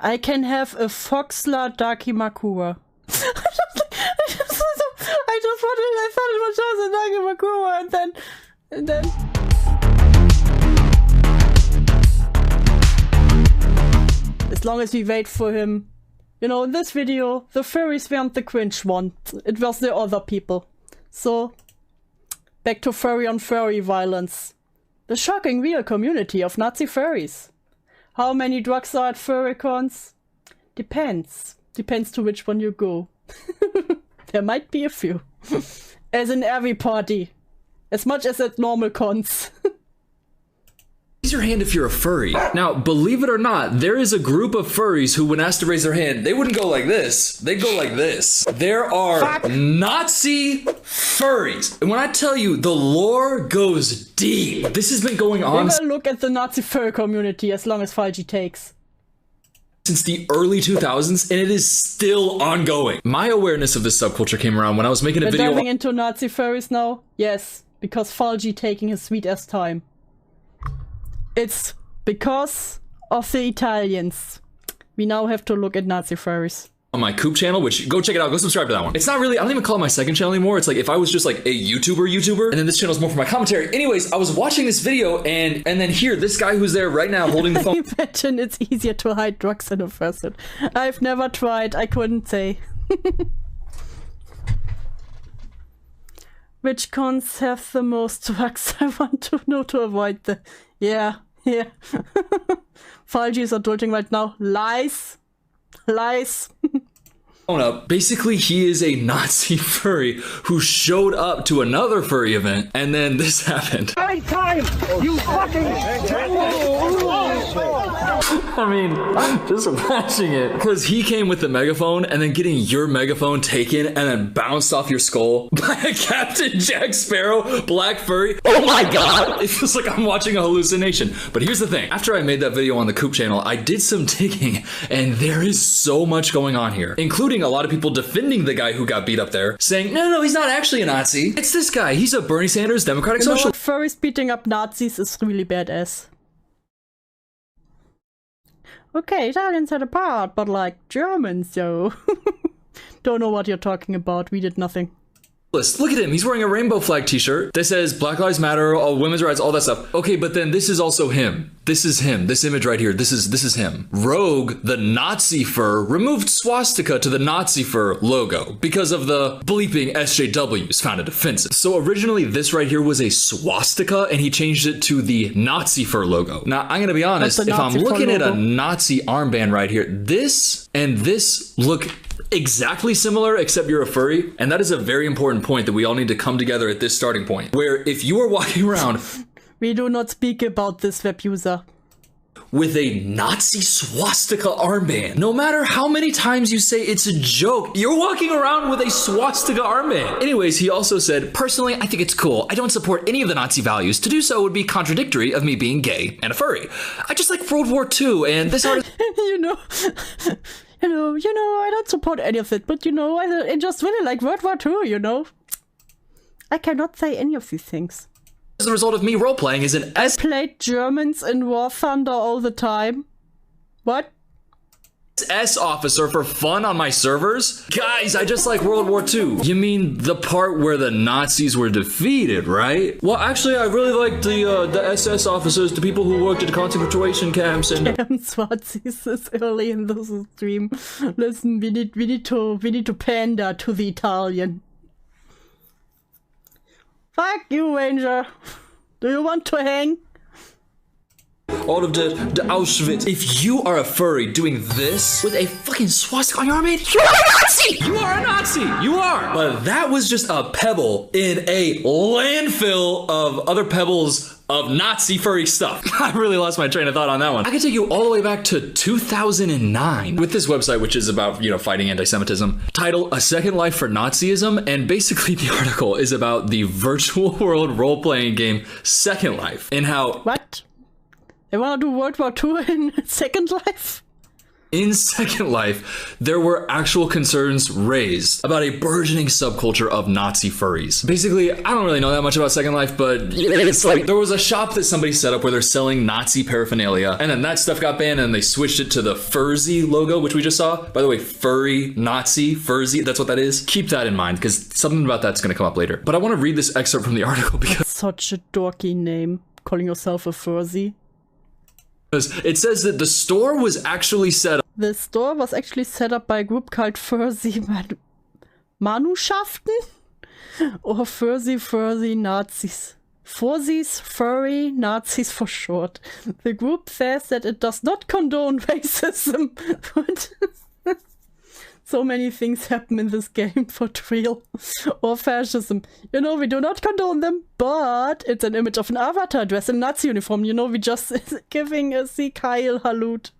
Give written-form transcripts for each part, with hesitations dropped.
I can have a Foxler Dakimakura. I thought it was just a Dakimakura, and then. As long as we wait for him. You know, in this video, the furries weren't the cringe one. It was the other people. So, back to furry on furry violence. The shocking real community of Nazi furries. How many drugs are at furrycons? Depends. Depends to which one you go. There might be a few. As in every party. As much as at normal cons. Raise your hand if you're a furry. Now, believe it or not, there is a group of furries who, when asked to raise their hand, they wouldn't go like this. They'd go like this. There are Nazi furries. And when I tell you, the lore goes deep. This has been going on. We will look at the Nazi furry community as long as 5G takes. Since the early 2000s, and it is still ongoing. My awareness of this subculture came around when I was making a video. Diving into Nazi furries now? Yes, because 5G taking his sweet ass time. It's because of the Italians. We now have to look at Nazi furries. On my Coop channel, which go check it out, go subscribe to that one. It's not really, I don't even call it my second channel anymore. It's like if I was just like a YouTuber, and then this channel is more for my commentary. Anyways, I was watching this video and then here, this guy who's there right now holding the phone. Imagine it's easier to hide drugs in a person. I've never tried, I couldn't say. Which cons have the most drugs? I want to know to avoid the... Yeah. 5G is adulting right now. Lies. Up. Basically, he is a Nazi furry who showed up to another furry event, and then this happened. Time, you fucking... I mean, just watching it. Because he came with the megaphone, and then getting your megaphone taken, and then bounced off your skull by a Captain Jack Sparrow black furry. Oh my god! It feels like I'm watching a hallucination. But here's the thing. After I made that video on the Coop channel, I did some digging, and there is so much going on here, including a lot of people defending the guy who got beat up there, saying, no, he's not actually a Nazi. It's this guy. He's a Bernie Sanders Democratic Social. Furries beating up Nazis is really badass. Okay, Italians had a part, but like Germans, yo. Don't know what you're talking about. We did nothing. Look at him. He's wearing a rainbow flag t-shirt that says Black Lives Matter, all women's rights, all that stuff. Okay, but then this is also him. This is him. This image right here. This is him. Rogue, the Nazi fur, removed swastika to the Nazi fur logo because of the bleeping SJWs found it offensive. So originally this right here was a swastika and he changed it to the Nazi fur logo. Now I'm gonna be honest, if I'm looking at a Nazi armband right here, this and this look exactly similar, except you're a furry. And that is a very important point that we all need to come together at this starting point, where if you are walking around... We do not speak about this web user. With a Nazi swastika armband, no matter how many times you say it's a joke, you're walking around with a swastika armband. Anyways, he also said, personally, I think it's cool. I don't support any of the Nazi values. To do so would be contradictory of me being gay and a furry. I just like World War II and this artist... You know, I don't support any of it, but you know, I just really like World War II, you know. I cannot say any of these things. As a result of me role-playing is an I played Germans in War Thunder all the time. What? SS officer for fun on my servers? Guys, I just like World War II. You mean the part where the Nazis were defeated, right? Well, actually, I really like the SS officers, the people who worked at concentration camps and... Swazis is early in this stream. Listen, we need to pander to the Italian. Fuck you, Ranger. Do you want to hang? All of the Auschwitz. If you are a furry doing this with a fucking swastika on your arm, you're a Nazi! You are a Nazi! You are! But that was just a pebble in a landfill of other pebbles of Nazi furry stuff. I really lost my train of thought on that one. I could take you all the way back to 2009 with this website, which is about, you know, fighting anti-Semitism, titled A Second Life for Nazism. And basically the article is about the virtual world role-playing game Second Life and how... What? They want to do World War II in Second Life? In Second Life, there were actual concerns raised about a burgeoning subculture of Nazi furries. Basically, I don't really know that much about Second Life, but it's like there was a shop that somebody set up where they're selling Nazi paraphernalia, and then that stuff got banned and they switched it to the Furzy logo, which we just saw. By the way, furry, Nazi, Furzy, that's what that is. Keep that in mind because something about that's going to come up later. But I want to read this excerpt from the article because Such a dorky name, calling yourself a Furzy. it says that the store was actually set up. The store was actually set up by a group called Furzy Manuschafften? Or Furzy Nazis. Furzis, furry, Nazis for short. The group says that it does not condone racism. So many things happen in this game for real. Or fascism. You know, we do not condone them, but it's an image of an avatar dressed in Nazi uniform. You know, we just giving a see Karl Halut.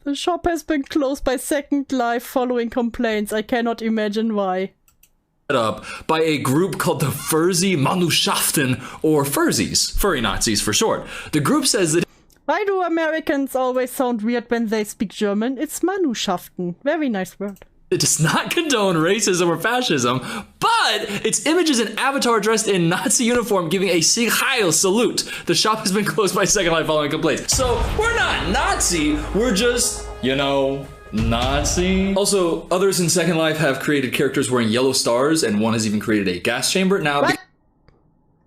The shop has been closed by Second Life following complaints. I cannot imagine why. Up by a group called the Furzy Manuschafften, or Furzies, furry Nazis for short. The group says that Why do Americans always sound weird when they speak German? It's Manuschafften. Very nice word. it does not condone racism or fascism, but its image is an avatar dressed in Nazi uniform giving a Sieg Heil salute. The shop has been closed by Second Life following complaints. So we're not Nazi, we're just, you know, Nazi. Also, others in Second Life have created characters wearing yellow stars, and one has even created a gas chamber. Now, what?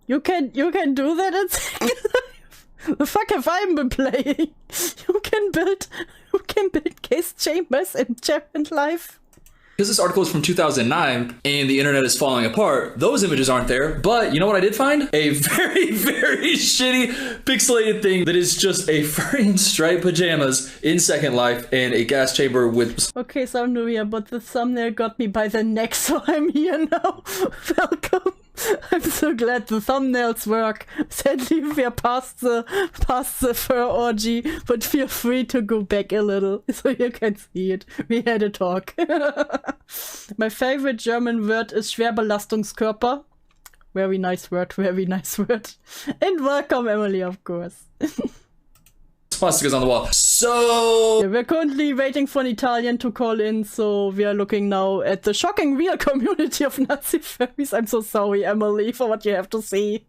You can do that in Second Life? The fuck have I been playing? You can build gas chambers in Second Life. Because this article is from 2009 and the internet is falling apart, those images aren't there. But you know what I did find? A very, very shitty pixelated thing that is just a furry in striped pajamas in Second Life and a gas chamber with... Okay, so I'm new here, but the thumbnail got me by the neck, so I'm here now. Welcome. I'm so glad the thumbnails work. Sadly, we're past the fur orgy, but feel free to go back a little so you can see it. We had a talk. My favorite German word is Schwerbelastungskörper. Very nice word, very nice word. And welcome, Emily, of course. Swastikas on the wall. So... Yeah, we're currently waiting for an Italian to call in, so we are looking now at the shocking real community of Nazi furries. I'm so sorry, Emily, for what you have to see.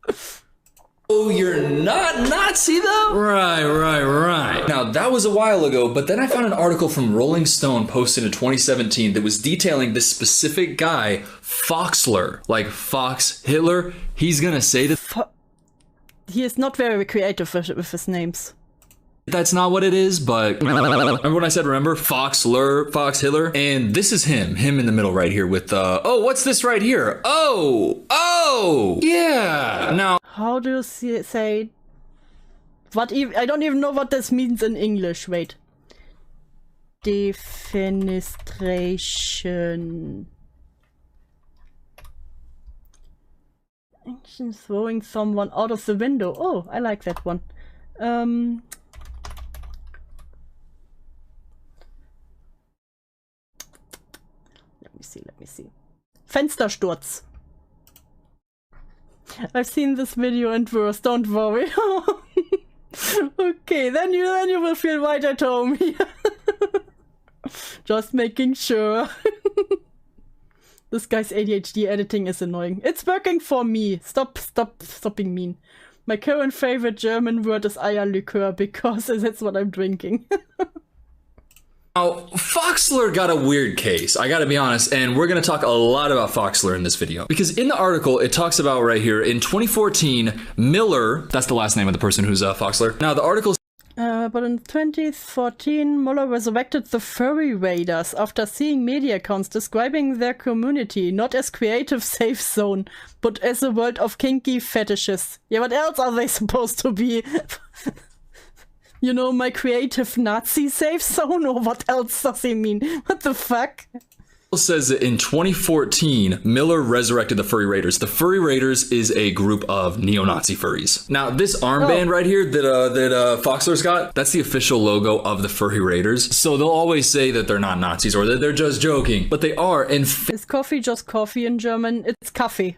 Oh, you're not Nazi, though? Right. Now, that was a while ago, but then I found an article from Rolling Stone posted in 2017 that was detailing this specific guy, Foxler, like Fox Hitler. He's gonna say that... He is not very creative with his names. That's not what it is, but remember when I said, remember, Foxler, Fox Hitler? And this is him in the middle right here with, oh, what's this right here? Oh, yeah. Now, how do you say, what even, I don't even know what this means in English, wait. Defenestration. Throwing someone out of the window. Oh, I like that one. Let me see. Fenstersturz. I've seen this video and worse, don't worry. Okay, then you will feel right at home here. Just making sure. This guy's ADHD editing is annoying. It's working for me. Stopping mean. My current favorite German word is Eierlikör because that's what I'm drinking. Now, Foxler got a weird case, I gotta be honest, and we're gonna talk a lot about Foxler in this video. Because in the article, it talks about right here, in 2014, Miller, that's the last name of the person who's Foxler. Now, the article... but in 2014, Muller resurrected the furry raiders after seeing media accounts describing their community not as creative safe zone, but as a world of kinky fetishes. Yeah, what else are they supposed to be? You know, my creative Nazi safe zone, or what else does he mean? What the fuck? It says that in 2014, Miller resurrected the Furry Raiders. The Furry Raiders is a group of neo-Nazi furries. Now, this armband right here that Foxler's got, that's the official logo of the Furry Raiders. So they'll always say that they're not Nazis or that they're just joking, but they are. And is coffee just coffee in German? It's Kaffee.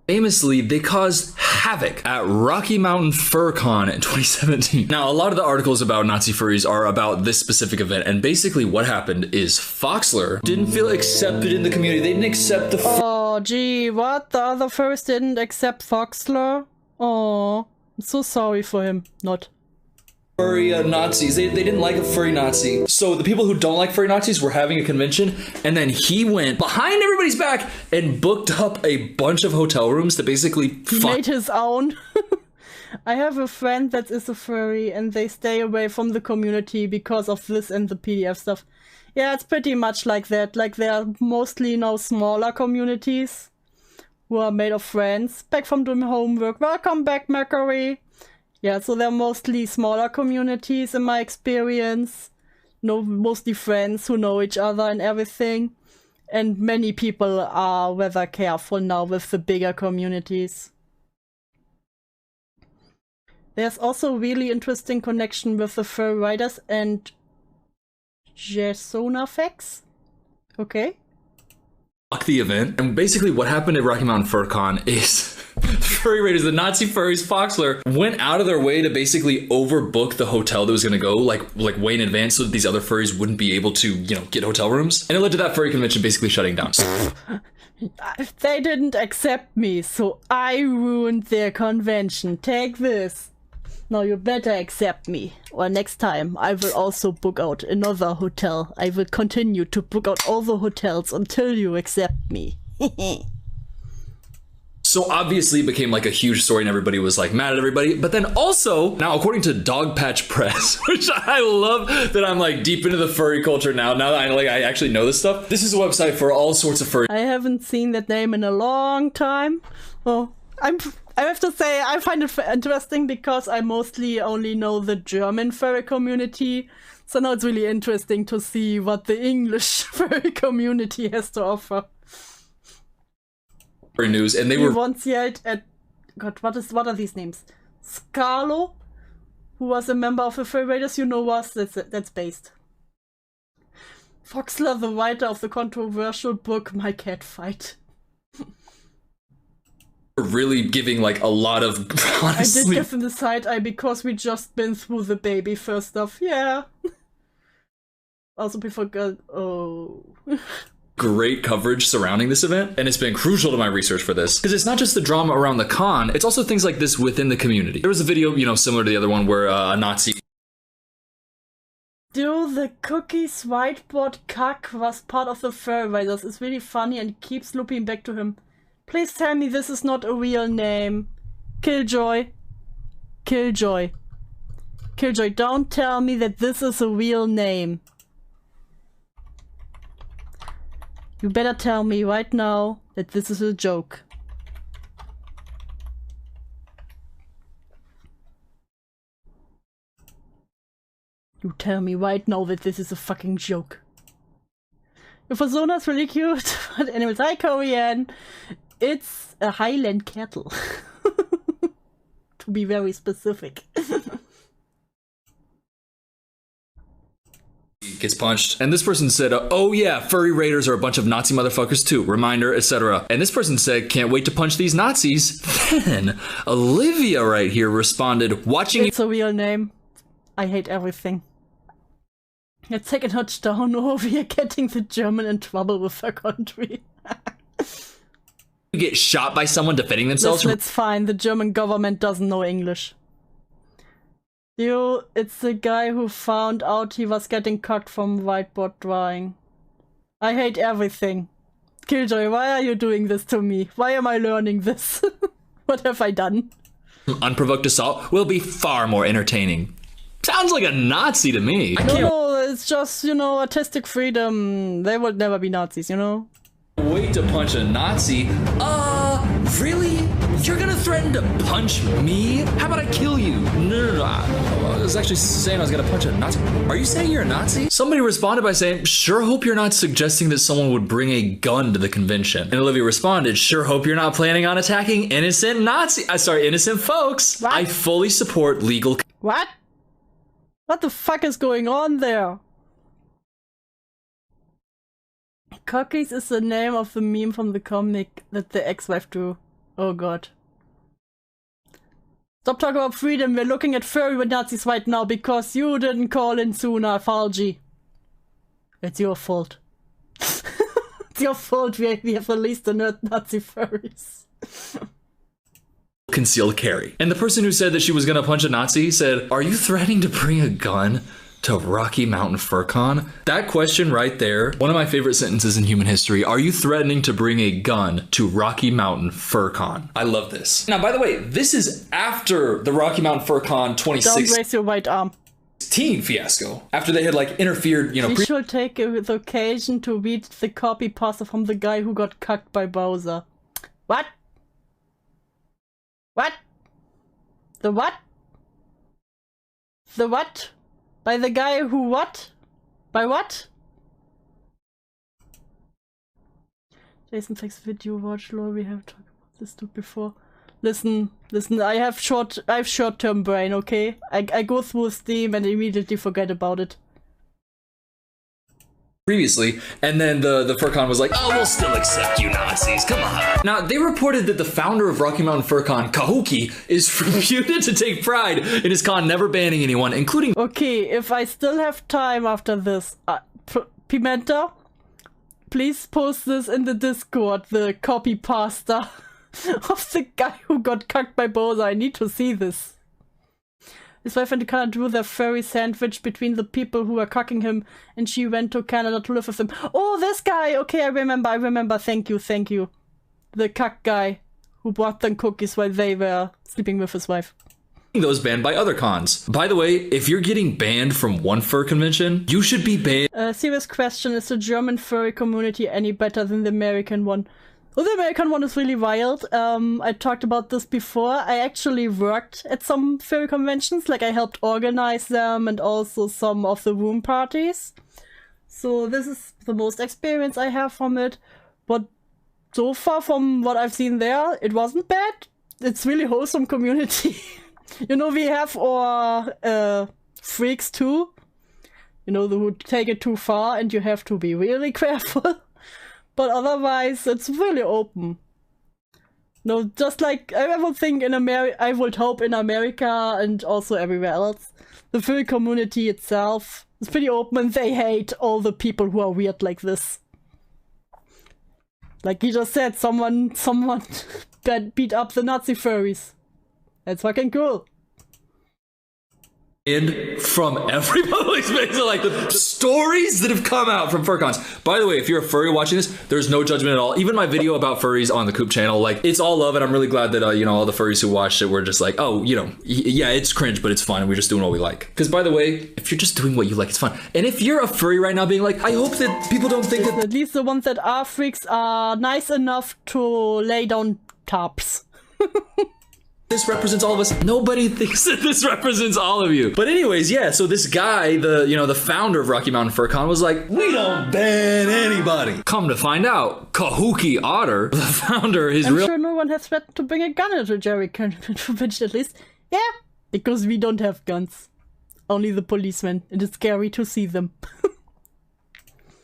Famously, they caused havoc at Rocky Mountain Fur Con in 2017. Now, a lot of the articles about Nazi furries are about this specific event, and basically what happened is Foxler didn't feel accepted in the community. They didn't accept the Oh, gee, what? The other furries didn't accept Foxler? Oh, I'm so sorry for him. Not. furry Nazis. They didn't like a furry Nazi. So the people who don't like furry Nazis were having a convention, and then he went behind everybody's back and booked up a bunch of hotel rooms to basically made his own. I have a friend that is a furry, and they stay away from the community because of this and the PDF stuff. Yeah, it's pretty much like that. Like, there are mostly now smaller communities who are made of friends. Back from doing homework. Welcome back, Mercury. Yeah, so they're mostly smaller communities in my experience. No, mostly friends who know each other and everything. And many people are rather careful now with the bigger communities. There's also a really interesting connection with the fur riders and Jasonafex. Okay. the event. And basically what happened at Rocky Mountain Fur Con is furry raiders, the Nazi furries, Foxler, went out of their way to basically overbook the hotel that was going to go like way in advance so that these other furries wouldn't be able to, you know, get hotel rooms. And it led to that furry convention basically shutting down. They didn't accept me, so I ruined their convention. Take this. Now you better accept me, or next time I will also book out another hotel. I will continue to book out all the hotels until you accept me. So obviously it became like a huge story and everybody was like mad at everybody. But then also, now according to Dog Patch Press, which I love that I'm like deep into the furry culture now that I actually know this stuff. This is a website for all sorts of furry. I haven't seen that name in a long time. Well, I have to say I find it interesting because I mostly only know the German furry community. So now it's really interesting to see what the English furry community has to offer. News, and they were once yelled at God. What are these names? Scarlo, who was a member of the Furry Raiders. You know what? That's based. Foxler, the writer of the controversial book My Cat Fight. Really giving like a lot of honestly. I did give him the side eye because we just been through the baby first stuff. Yeah. Also, people got great coverage surrounding this event, and it's been crucial to my research for this because it's not just the drama around the con, it's also things like this within the community. There was a video, you know, similar to the other one where a Nazi. Do the cookies whiteboard cuck was part of the Furry Raiders. It's really funny and keeps looping back to him. Please tell me this is not a real name. Killjoy. Killjoy. Killjoy, don't tell me that this is a real name. You better tell me right now that this is a joke. You tell me right now that this is a fucking joke. Your persona's really cute, but anyways, hi Korean. It's a Highland cattle. To be very specific. Gets punched, and this person said, oh yeah, furry raiders are a bunch of Nazi motherfuckers too, reminder, etc. And this person said, can't wait to punch these Nazis. Then Olivia right here responded, watching. It's a real name. I hate everything. Let's take a notch down, or we are getting the German in trouble with their country. You get shot by someone defending themselves. Listen, it's fine, the German government doesn't know English. It's the guy who found out he was getting cut from whiteboard drawing. I hate everything. Killjoy, why are you doing this to me? Why am I learning this? What have I done? Unprovoked assault will be far more entertaining. Sounds like a Nazi to me. No, it's just, you know, artistic freedom. They would never be Nazis, you know? Wait to punch a Nazi? Really? You're gonna threaten to punch me? How about I kill you? No. I was actually saying I was gonna punch a Nazi. Are you saying you're a Nazi? Somebody responded by saying, sure hope you're not suggesting that someone would bring a gun to the convention. And Olivia responded, sure hope you're not planning on attacking innocent innocent folks. What? I fully support legal. What? What the fuck is going on there? Cookies is the name of the meme from the comic that the ex-wife drew. Oh god. Stop talking about freedom, we're looking at furry with Nazis right now because you didn't call in sooner, Falgi. It's your fault. It's your fault we have released the Nazi furries. Concealed carry. And the person who said that she was gonna punch a Nazi said, "Are you threatening to bring a gun to Rocky Mountain Fur Con?" That question right there, one of my favorite sentences in human history. Are you threatening to bring a gun to Rocky Mountain Fur Con? I love this. Now, by the way, this is after the Rocky Mountain Fur Con 2016 Don't raise your right arm. fiasco. After they had like interfered, you know. We should take the occasion to read the copy pasta from the guy who got cucked by Bowser. What? What? The what? The what? By the guy who what? By what? Jason takes video watch lore. We have talked about this dude before. Listen, I have short-term brain, okay? I go through Steam and immediately forget about it. Previously, and then the FurCon was like, "Oh, we'll still accept you Nazis, come on." Now, they reported that the founder of Rocky Mountain FurCon, Kahuki, is reputed to take pride in his con never banning anyone, including— Okay, if I still have time after this, Pimenta, please post this in the Discord, the copy pasta of the guy who got cucked by Bowser. I need to see this. His wife and Canada drew their furry sandwich between the people who were cucking him, and she went to Canada to live with them. Oh, this guy! Okay, I remember. Thank you. The cuck guy who brought them cookies while they were sleeping with his wife. those banned by other cons. By the way, if you're getting banned from one fur convention, you should be banned. Serious question, is the German furry community any better than the American one? Well, the American one is really wild. I talked about this before. I actually worked at some furry conventions, like I helped organize them and also some of the room parties. So this is the most experience I have from it. But so far from what I've seen there, it wasn't bad. It's really wholesome community. You know, we have our freaks too. You know, who take it too far and you have to be really careful. But otherwise, it's really open. No, just like I would think in America, I would hope in America and also everywhere else, the furry community itself is pretty open and they hate all the people who are weird like this. Like you just said, someone beat up the Nazi furries. That's fucking cool. And from everybody, so like the stories that have come out from FurCons. By the way, if you're a furry watching this, there's no judgment at all. Even my video about furries on the Coop channel, like it's all love, and I'm really glad that you know, all the furries who watched it were just like, oh, you know, yeah, it's cringe, but it's fun, and we're just doing what we like. Because by the way, if you're just doing what you like, it's fun. And if you're a furry right now, being like, I hope that people don't think that at least the ones that are freaks are nice enough to lay down tarps. this represents all of us. Nobody thinks that this represents all of you. But anyways, yeah, so this guy, the founder of Rocky Mountain FurCon was like, we don't ban anybody. Come to find out, Kahuki Otter, the founder, his I'm real— sure no one has threatened to bring a gun into Jerry convention at least. Yeah, because we don't have guns. Only the policemen. It is scary to see them.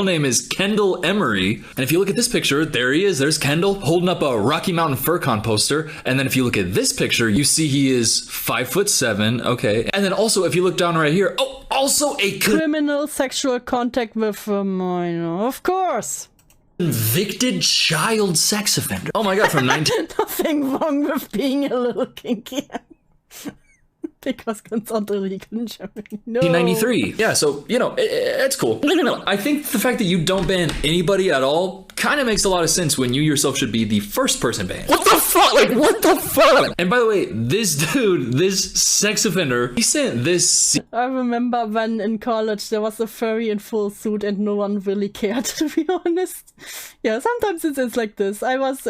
name is Kendall Emery, and if you look at this picture, there he is. There's Kendall holding up a Rocky Mountain FurCon poster, and then if you look at this picture, you see he is 5'7". Okay, and then also if you look down right here, oh, also a criminal sexual contact with a minor, of course. Convicted child sex offender. Oh my god, from 19. Nothing wrong with being a little kinky. Because guns aren't illegal in Germany. No. 1993. Yeah, so, you know, it's cool. I think the fact that you don't ban anybody at all kind of makes a lot of sense when you yourself should be the first person banned. What the fuck? Like, what the fuck? And by the way, this dude, this sex offender, he sent this. I remember when in college there was a furry in full suit and no one really cared, to be honest. Yeah, sometimes it is like this. I was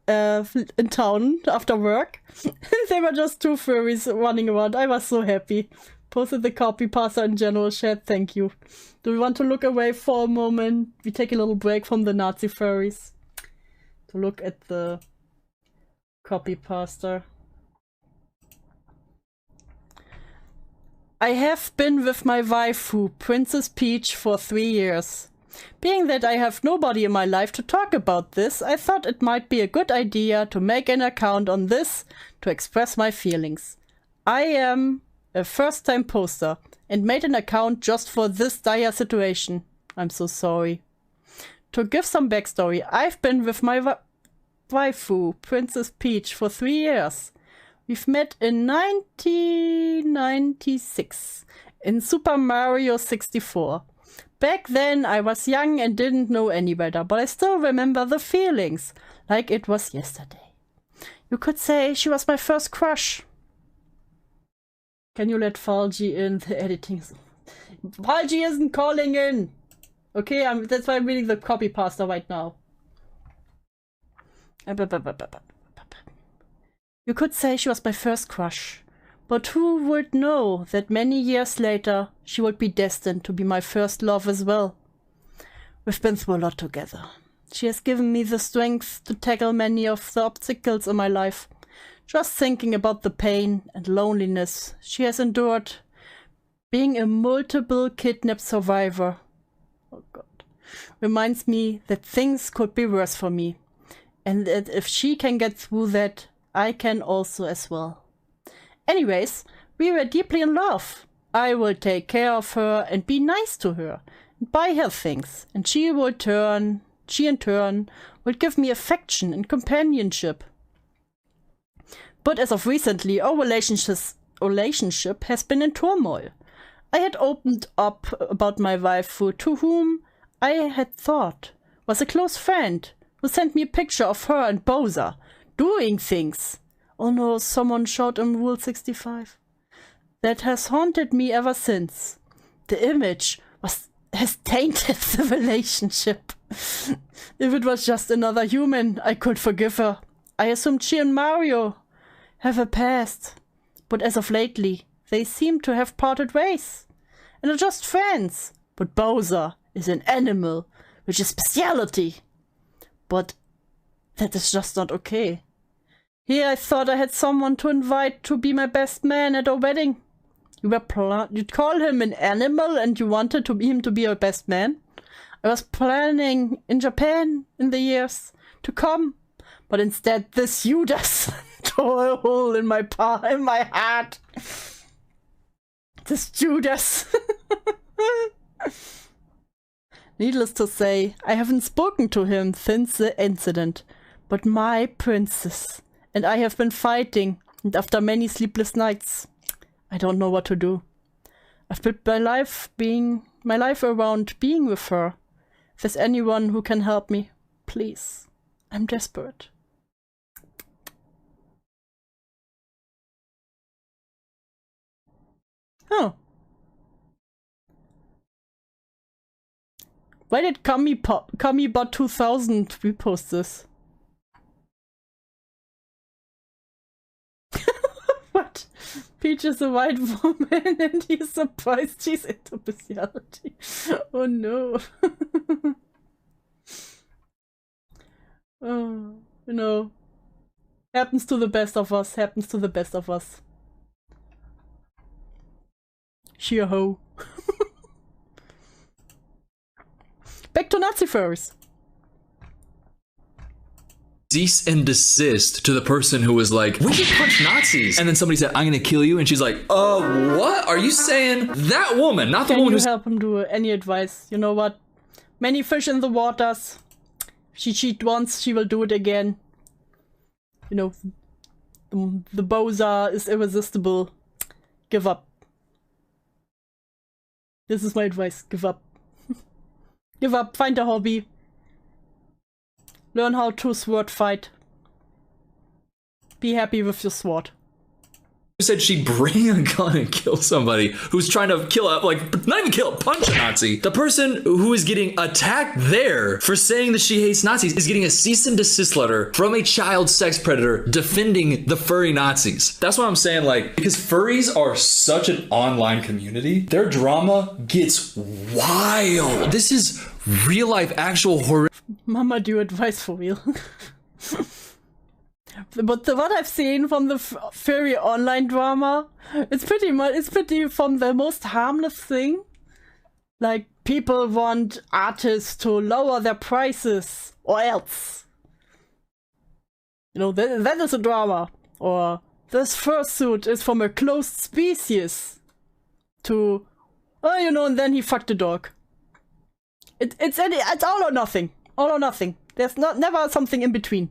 in town after work and there were just two furries running around. I was so happy. Posted the copy pasta in general chat. Thank you. Do we want to look away for a moment? We take a little break from the Nazi furries to look at the copy pasta. I have been with my waifu, Princess Peach, for 3 years. Being that I have nobody in my life to talk about this, I thought it might be a good idea to make an account on this to express my feelings. I am a first-time poster and made an account just for this dire situation. I'm so sorry. To give some backstory, I've been with my waifu, Princess Peach, for 3 years. We've met in 1996 in Super Mario 64. Back then I was young and didn't know any better, but I still remember the feelings, like it was yesterday. You could say she was my first crush. Can you let Falgi in? The editing. Falgi isn't calling in! Okay, that's why I'm reading the copy pasta right now. You could say she was my first crush, but who would know that many years later she would be destined to be my first love as well? We've been through a lot together. She has given me the strength to tackle many of the obstacles in my life. Just thinking about the pain and loneliness she has endured, being a multiple kidnap survivor, oh God, reminds me that things could be worse for me, and that if she can get through that, I can also as well. Anyways, we were deeply in love. I will take care of her and be nice to her and buy her things, and she in turn will give me affection and companionship. But as of recently, our relationship has been in turmoil. I had opened up about my waifu, to whom I had thought was a close friend, who sent me a picture of her and Bowser doing things. Oh no, someone shot him Rule 65. That has haunted me ever since. The image has tainted the relationship. If it was just another human, I could forgive her. I assumed she and Mario have a past. But as of lately, they seem to have parted ways. And are just friends. But Bowser is an animal, which is speciality. But that is just not okay. Here I thought I had someone to invite to be my best man at our wedding. You'd call him an animal and you wanted him to be your best man? I was planning in Japan in the years to come, but instead this Judas tore a hole in my heart. This Judas. Needless to say, I haven't spoken to him since the incident, but my princess and I have been fighting, and after many sleepless nights, I don't know what to do. I've built my life around being with her. If there's anyone who can help me, please. I'm desperate. Oh. Why did Kamibot 2000 repost this? What? Peach is a white woman and he's surprised she's into bestiality. Oh no. Oh, you know. Happens to the best of us, happens to the best of us. Sheer hoe. Back to Nazi furries. Cease and desist to the person who was like, we should punch Nazis. And then somebody said, I'm gonna kill you. And she's like, what? Are you saying that woman, not the woman who's— Can you help him do any advice? You know what? Many fish in the waters. She cheated once, she will do it again. You know, the Bowser is irresistible. Give up. This is my advice. Give up. Give up. Find a hobby. Learn how to sword fight. Be happy with your sword. Said she'd bring a gun and kill somebody who's trying to kill not even kill, punch a Nazi. The person who is getting attacked there for saying that she hates Nazis is getting a cease and desist letter from a child sex predator defending the furry Nazis. That's what I'm saying, because furries are such an online community, their drama gets wild. This is real life, actual horror. Mama, do advice for real. But what I've seen from the furry online drama, it's pretty from the most harmless thing, like people want artists to lower their prices, or else. You know, that is a drama. Or this fursuit is from a closed species. To, oh, you know, and then he fucked a dog. It's all or nothing. All or nothing. There's never something in between.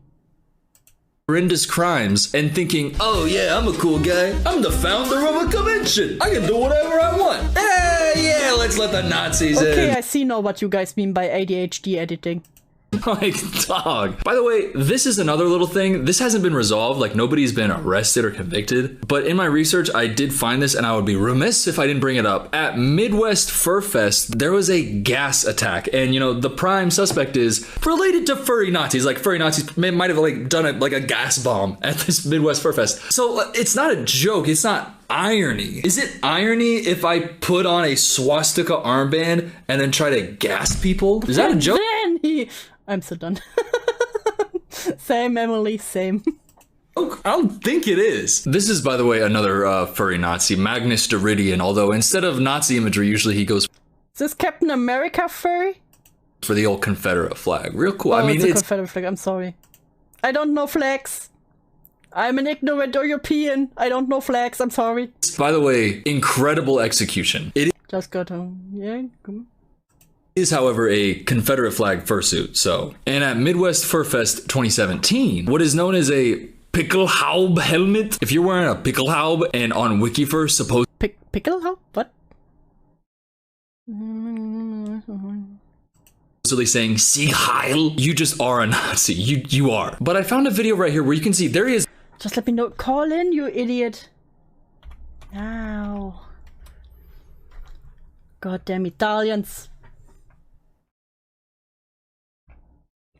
Horrendous crimes and thinking, oh yeah, I'm a cool guy. I'm the founder of a convention. I can do whatever I want. Yeah, let's let the Nazis in. Okay, I see now what you guys mean by ADHD editing. Like, dog. By the way, this is another little thing. This hasn't been resolved. Like, nobody's been arrested or convicted. But in my research, I did find this, and I would be remiss if I didn't bring it up. At Midwest Fur Fest, there was a gas attack. And, you know, the prime suspect is related to furry Nazis. Like, furry Nazis might have, like, done a gas bomb at this Midwest Fur Fest. So, it's not a joke. It's not irony. Is it irony if I put on a swastika armband and then try to gas people? Is that a joke? I'm so done. Same, Emily, same. I don't think it is. This is, by the way, another furry Nazi, Magnus Deridian, although instead of Nazi imagery, usually he goes... Is this Captain America furry? For the old Confederate flag. Real cool. Oh, I mean, it's a Confederate flag, I'm sorry. I don't know flags. I'm an ignorant European. I don't know flags, I'm sorry. By the way, incredible execution. It just got home. Yeah, come on. Is, however, a Confederate flag fursuit, so. And at Midwest Fur Fest 2017, what is known as a Pickelhaube helmet. If you're wearing a Pickelhaube and on Wikifur supposed Pickelhaube? What? Supposedly saying Sieg Heil, you just are a Nazi. You are. But I found a video right here where you can see there he is. Just let me know. Call in, you idiot. Ow. Goddamn Italians.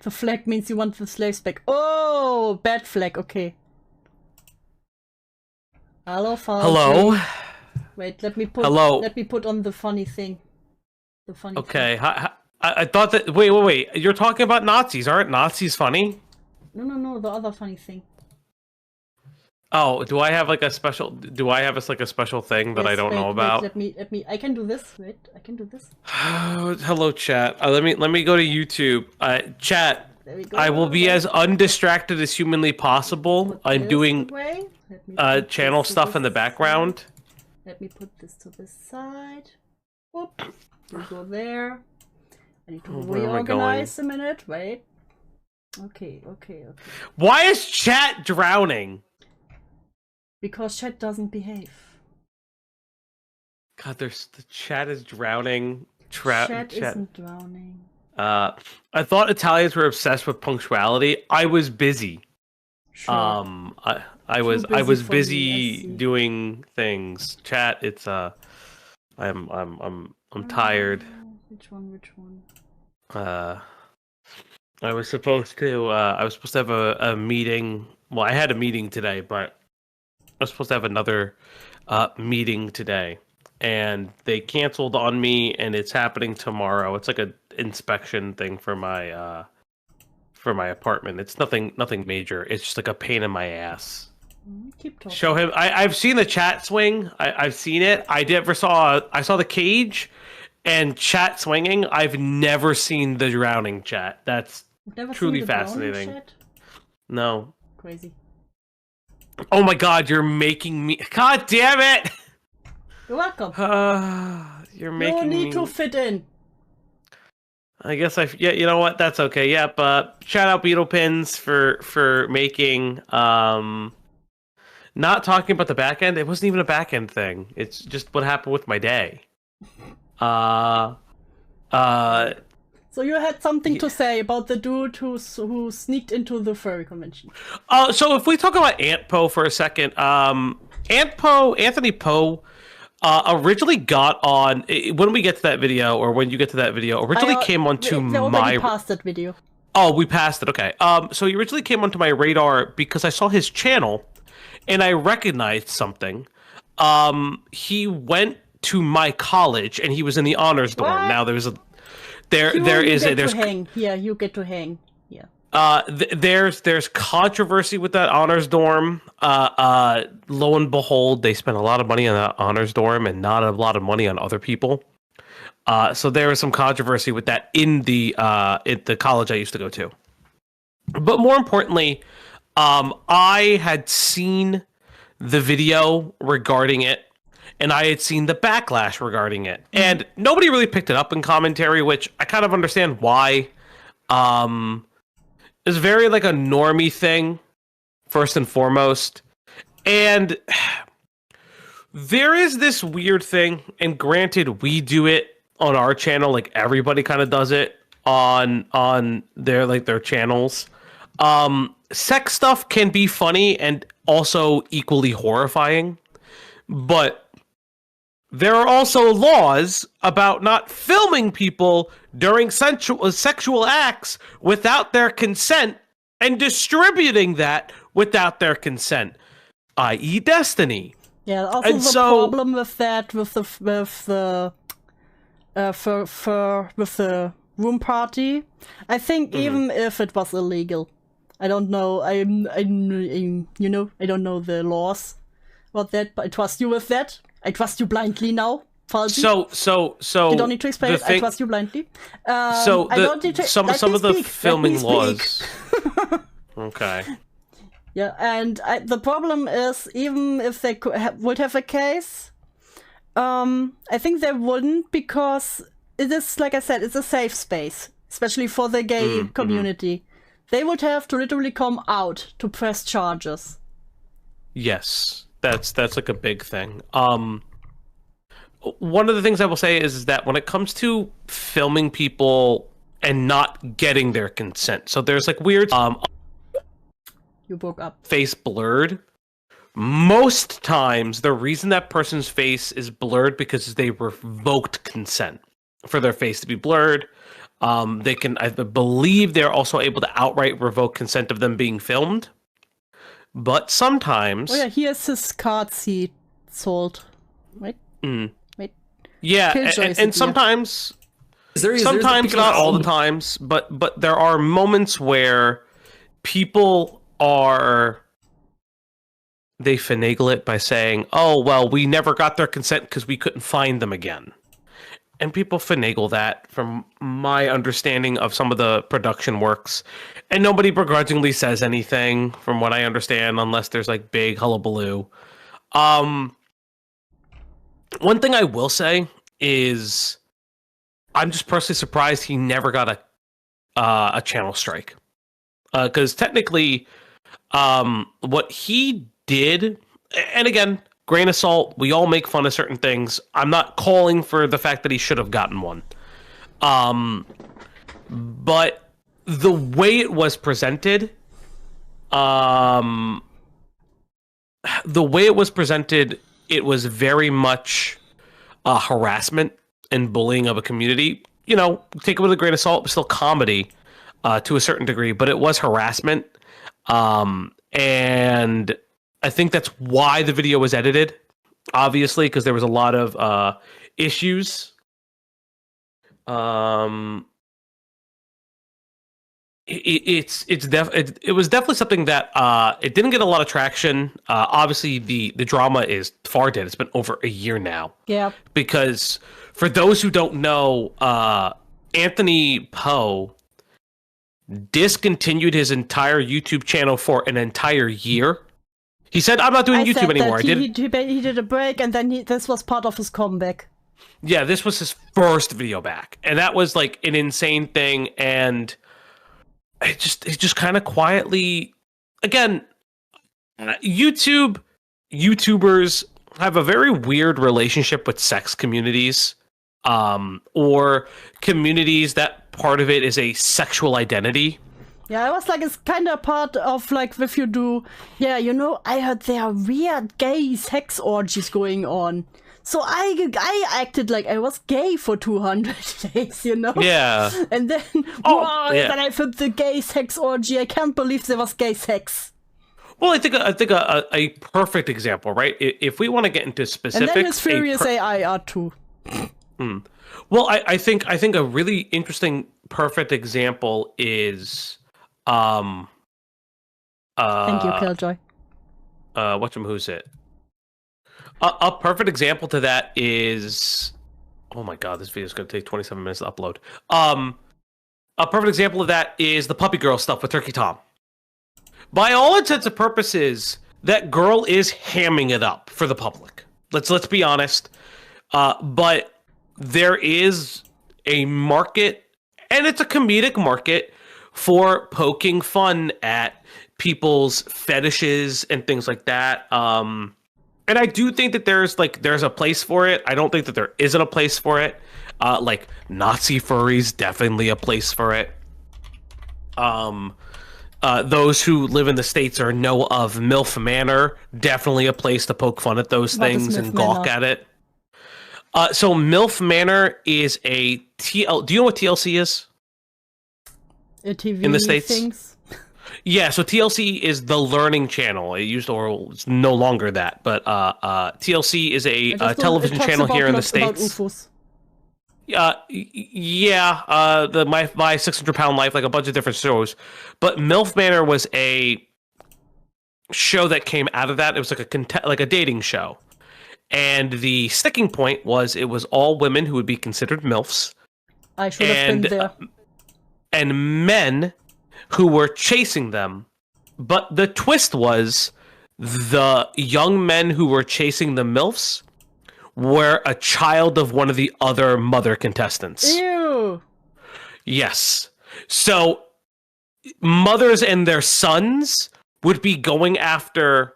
The flag means you want the slaves back. Oh, bad flag. Okay. Hello, Falchi. Hello. Wait, let me put. Hello. Let me put on the funny thing. The funny. Okay. Thing. I thought that. Wait. You're talking about Nazis, aren't Nazis funny? No. The other funny thing. Oh, do I have like a special? Do I have like a special thing that I don't know about? Let me. I can do this. Wait, I can do this. Hello, chat. Let me go to YouTube. Chat. There we go. I will be as undistracted as humanly possible. I'm doing channel stuff in the background. Let me put this to this side. Whoop. We go there. I need to reorganize a minute. Wait. Okay. Why is chat drowning? Because chat doesn't behave. God, the chat is drowning. Chat isn't drowning. I thought Italians were obsessed with punctuality. I was busy. Sure. I was busy doing things. Chat, it's I'm tired. Which one? I was supposed to have a meeting. Well, I had a meeting today, but I was supposed to have another meeting today, and they canceled on me, and it's happening tomorrow. It's like an inspection thing for my apartment. It's nothing major. It's just like a pain in my ass. Keep talking. Show him. I've seen the chat swing. I've seen it. I saw the cage and chat swinging. I've never seen the drowning chat. That's truly fascinating. No. Crazy. Oh my god, you're making me... God damn it! You're welcome. You're making me... No need to fit in. I guess yeah, you know what? That's okay. Yep. Shout out Beetle Pins for making... Not talking about the back end. It wasn't even a back end thing. It's just what happened with my day. So you had something to say about the dude who sneaked into the furry convention. So if we talk about Ant Poe for a second, Anthony Poe, originally got on, when we get to that video, or when you get to that video, originally came onto my... We passed that video. Oh, we passed it, okay. So he originally came onto my radar because I saw his channel, and I recognized something. He went to my college, and he was in the honors dorm. Now there's a... You get to hang. Yeah. There's controversy with that honors dorm. Lo and behold, they spent a lot of money on that honors dorm and not a lot of money on other people. So there was some controversy with that in the college I used to go to. But more importantly, I had seen the video regarding it, and I had seen the backlash regarding it, and nobody really picked it up in commentary, which I kind of understand why. It's very like a normie thing, first and foremost, and there is this weird thing, and granted, we do it on our channel, like everybody kind of does it on their channels. Sex stuff can be funny and also equally horrifying, but there are also laws about not filming people during sexual acts without their consent and distributing that without their consent, i.e. Destiny. Yeah, also and the problem with that, with the room party, I think even if it was illegal, I don't know, I don't know the laws about that, but I trust you with that. I trust you blindly now. Falsi. So you don't need to explain it. I trust you blindly. So I don't need to, some of the filming laws. Okay. Yeah, and the problem is, even if they would have a case, I think they wouldn't, because it is, like I said, it's a safe space, especially for the gay community. They would have to literally come out to press charges. Yes, that's like a big thing. One of the things I will say is that when it comes to filming people and not getting their consent, so there's like weird you broke up. Face blurred. Most times, the reason that person's face is blurred because they revoked consent for their face to be blurred. They can, I believe, they're also able to outright revoke consent of them being filmed. But sometimes, oh yeah, here's his cards he sold. Wait. Wait. Yeah, and sometimes, sometimes not all the times, but there are moments where people they finagle it by saying, oh, well, we never got their consent because we couldn't find them again. And people finagle that, from my understanding of some of the production works. And nobody begrudgingly says anything, from what I understand, unless there's like big hullabaloo. One thing I will say is, I'm just personally surprised he never got a channel strike. Because technically, what he did, and again, grain of salt, we all make fun of certain things. I'm not calling for the fact that he should have gotten one. But the way it was presented, it was very much harassment and bullying of a community. You know, take it with a grain of salt, but still comedy to a certain degree, but it was harassment. And I think that's why the video was edited, obviously, because there was a lot of issues. It was definitely something that it didn't get a lot of traction. Obviously, the drama is far dead. It's been over a year now. Yeah. Because for those who don't know, Anthony Poe discontinued his entire YouTube channel for an entire year. He said, I'm not doing YouTube anymore. He did a break, and then this was part of his comeback. Yeah, this was his first video back. And that was like an insane thing. And it just kind of quietly, again, YouTubers have a very weird relationship with sex communities, or communities that part of it is a sexual identity. Yeah, I was like, it's kind of part of, like, if you do, yeah, you know, I heard there are weird gay sex orgies going on. So I acted like I was gay for 200 days, you know? Yeah. And then, then I filmed the gay sex orgy. I can't believe there was gay sex. Well, I think a perfect example, right? If we want to get into specifics, and then his furious AI are too. Well, I think a really interesting, perfect example is, thank you, Killjoy. Who's it? A perfect example to that is Oh my god, this video is going to take 27 minutes to upload. A perfect example of that is the puppy girl stuff with Turkey Tom. By all intents and purposes, that girl is hamming it up for the public. Let's be honest. But there is a market, and it's a comedic market, for poking fun at people's fetishes and things like that. And I do think that there's a place for it. I don't think that there isn't a place for it. Like Nazi furries, definitely a place for it. Those who live in the States or know of MILF Manor, definitely a place to poke fun at those things and gawk at it. So MILF Manor is a TL. Do you know what TLC is? A TV in the States? Things. Yeah, so TLC is the learning channel. It used to, or it's no longer that, but TLC is a television channel here in the States. Yeah, my 600-pound life, like a bunch of different shows. But MILF Manor was a show that came out of that. It was like a dating show. And the sticking point was it was all women who would be considered MILFs. I should have been there. And men who were chasing them. But the twist was the young men who were chasing the MILFs were a child of one of the other mother contestants. Ew. Yes. So mothers and their sons would be going after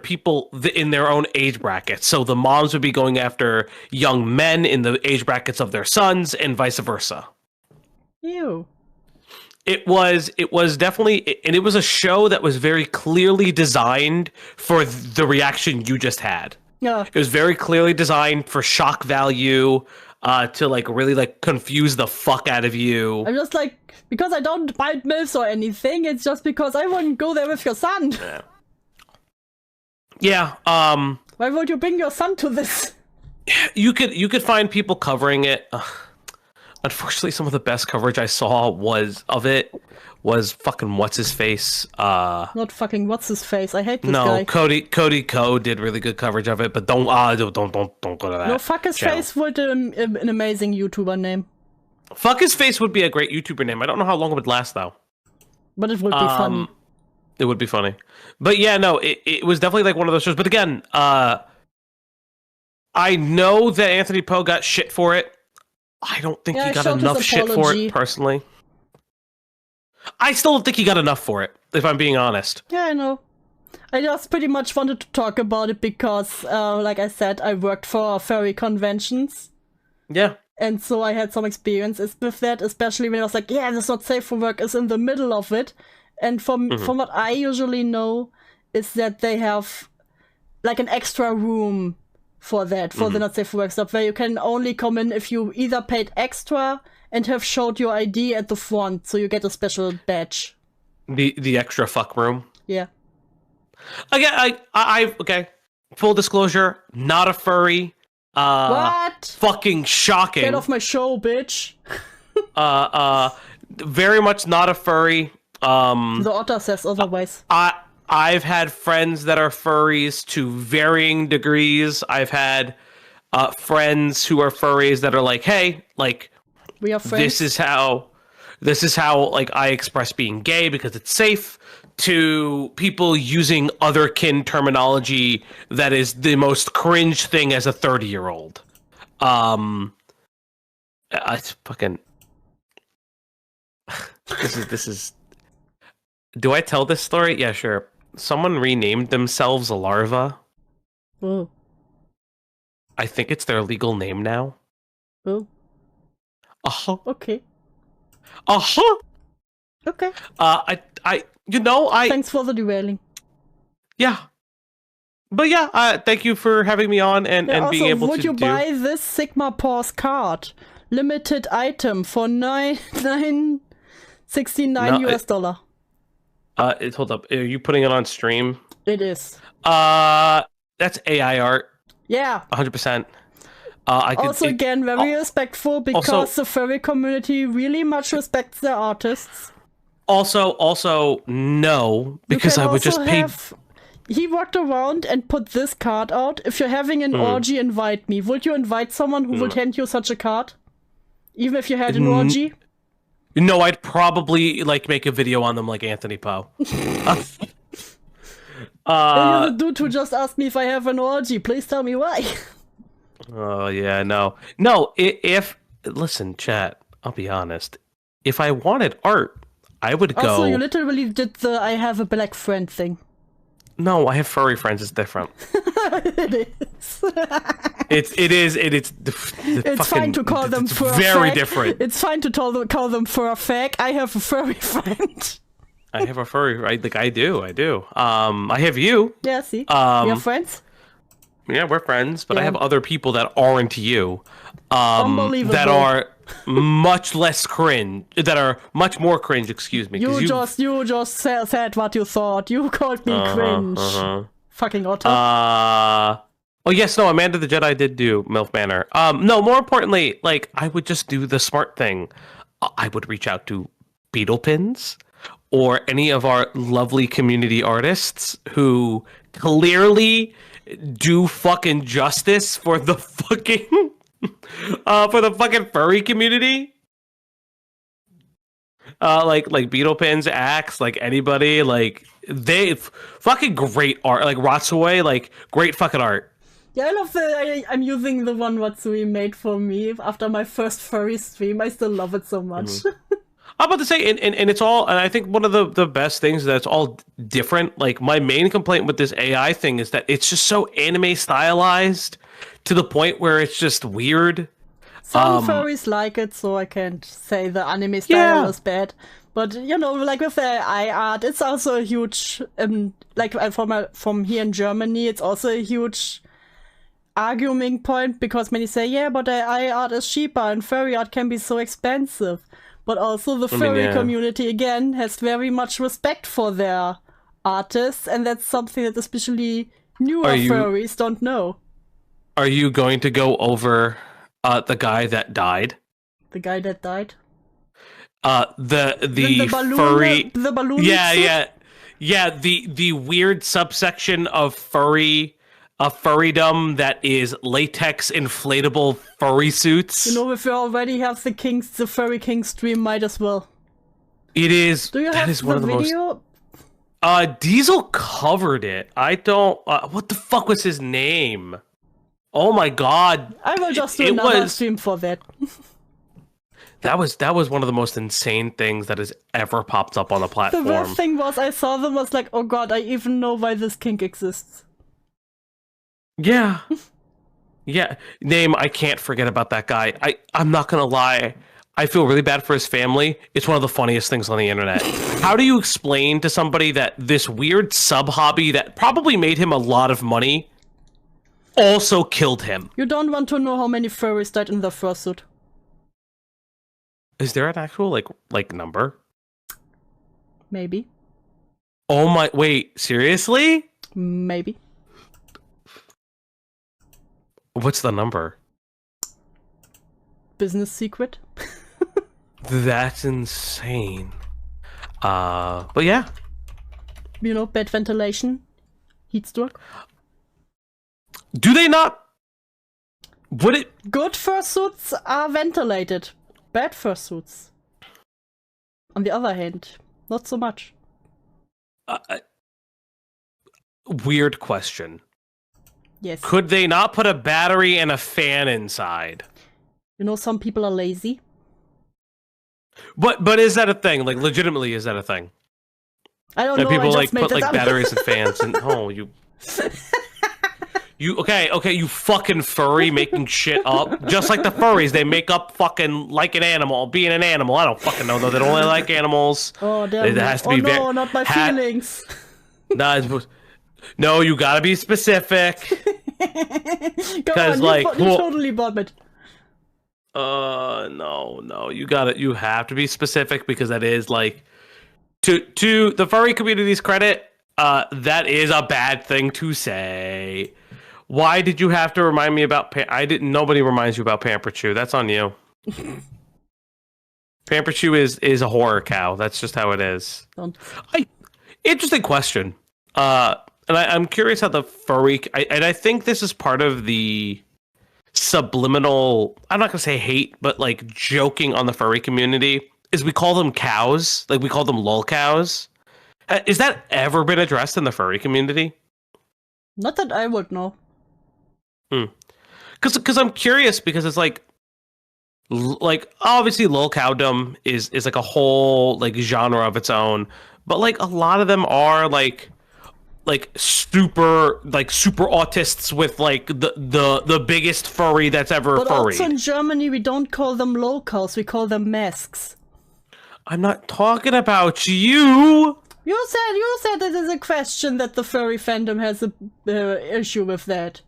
people in their own age bracket. So the moms would be going after young men in the age brackets of their sons and vice versa. Ew. It was definitely, and it was a show that was very clearly designed for the reaction you just had. Yeah. It was very clearly designed for shock value, to like really like confuse the fuck out of you. I'm just like, because I don't bite MILFs or anything, it's just because I wouldn't go there with your son. Yeah. Why would you bring your son to this? You could find people covering it. Unfortunately, some of the best coverage I saw was fucking what's his face. Not fucking what's his face. I hate this guy. No, Cody Ko did really good coverage of it, but don't go to that. No, fuck his channel. face would an amazing YouTuber name. Fuck his face would be a great YouTuber name. I don't know how long it would last though. But it would be funny. It would be funny. But yeah, no, it was definitely like one of those shows. But again, I know that Anthony Poe got shit for it. I don't think he got enough shit for it, personally. I still don't think he got enough for it, if I'm being honest. Yeah, I know. I just pretty much wanted to talk about it because, like I said, I worked for furry conventions. Yeah. And so I had some experiences with that, especially when I was like, yeah, this is not safe for work, is in the middle of it. And from what I usually know, is that they have like an extra room for that, for the not safe for work stuff, where you can only come in if you either paid extra and have showed your ID at the front, so you get a special badge. The extra fuck room. Yeah. Again, okay. Full disclosure, not a furry. What? Fucking shocking. Get off my show, bitch. Very much not a furry. The otter says otherwise. I've had friends that are furries to varying degrees. I've had friends who are furries that are like, hey, like, we are friends. This is how like I express being gay because it's safe, to people using other kin terminology that is the most cringe thing as a 30-year-old. It's fucking this is do I tell this story? Yeah, sure. Someone renamed themselves a larva. Oh. I think it's their legal name now. Oh. Uh-huh. Okay. Uh-huh. Okay. Thanks for the derailing. Yeah. But yeah, thank you for having me on and being able to would you buy this Sigma Pause card? Limited item for $9.69 US dollar. Hold up. Are you putting it on stream? It is. That's AI art. Yeah. 100%. Again, very respectful because the furry community really much respects their artists. Also, no, because I would just pay. he walked around and put this card out. If you're having an orgy, invite me. Would you invite someone who would hand you such a card? Even if you had an orgy? No, I'd probably like make a video on them like Anthony Poe. You're the dude who just asked me if I have an orgy. Please tell me why. Oh, yeah, no. Listen, chat, I'll be honest. If I wanted art, I would go... Also, you literally did the I have a black friend thing. No, I have furry friends. It's different. It is. It's fine to call them fur very fag. different. It's fine to call them fur fag. I have a furry friend. I have a furry, right? Like, I do. I have you. Yeah, see? You're friends? Yeah, we're friends, but I Yeah. have other people that aren't you. Unbelievable. That are much less cringe. That are much more cringe, excuse me. You just said what you thought. You called me cringe. Fucking otter. Oh yes, no, Amanda the Jedi did do MILF Manor. No, more importantly, like, I would just do the smart thing. I would reach out to Beetle Pins or any of our lovely community artists who clearly do fucking justice for the fucking furry community. Like Beetle Pins, Axe, like anybody, like they fucking great art. Like Ratsue, like great fucking art. Yeah, I love I'm using the one Watsui made for me after my first furry stream. I still love it so much. I'm about to say, and it's all, and I think one of the best things is that it's all different. Like, my main complaint with this AI thing is that it's just so anime stylized to the point where it's just weird. Some furries like it, so I can't say the anime style is bad. But, you know, like with the AI art, it's also a huge, like from here in Germany, it's also a huge arguing point, because many say, yeah, but AI art is cheaper and furry art can be so expensive. But also the furry community, again, has very much respect for their artists, and that's something that especially newer furries don't know. Are you going to go over the guy that died? The guy that died? The balloon, furry... The balloon? Yeah, the weird subsection of furrydom that is latex inflatable furry suits. You know, if you already have the Furry King stream, might as well. It is. Do you have the one of the video? Diesel covered it. I don't. What the fuck was his name? Oh my god! I will just do another stream for that. That was one of the most insane things that has ever popped up on the platform. The worst thing was, I saw them, was like, oh god, I even know why this kink exists. Yeah. Yeah. I can't forget about that guy. I'm not gonna lie. I feel really bad for his family. It's one of the funniest things on the internet. How do you explain to somebody that this weird sub-hobby that probably made him a lot of money also killed him? You don't want to know how many furries died in the fursuit. Is there an actual, like number? Maybe. Oh my... Wait, seriously? Maybe. What's the number? Business secret. That's insane. But yeah. You know, bad ventilation. Heat stroke. Do they not... Would it... Good fursuits are ventilated. Bad fursuits, on the other hand, not so much. Weird question. Yes. Could they not put a battery and a fan inside? You know, some people are lazy. But is that a thing? Like, legitimately, is that a thing? I don't that know. People I just like put made like batteries and fans and you okay, you fucking furry making shit up. Just like the furries, they make up fucking like an animal, being an animal. I don't fucking know though. They don't really like animals. Oh damn! It has to be no, not my feelings. No, you gotta be specific. Because like you totally bought it. No, you have to be specific, because that is like, to the furry community's credit, that is a bad thing to say. Why did you have to remind me about nobody reminds you about Pamper Chew. That's on you. Pamper Chew is a horror cow. That's just how it is. Interesting question. and I'm curious how the furry, and I think this is part of the subliminal, I'm not gonna say hate, but like joking on the furry community, is we call them cows, like we call them lol cows. Is that ever been addressed in the furry community? Not that I would know. Because I'm curious, because it's like obviously lol cowdom is like a whole like genre of its own, but like a lot of them are like super autists with like the biggest furry that's ever But furry. also in Germany, we don't call them locals, we call them masks. I'm not talking about you. You said it is a question that the furry fandom has a issue with that.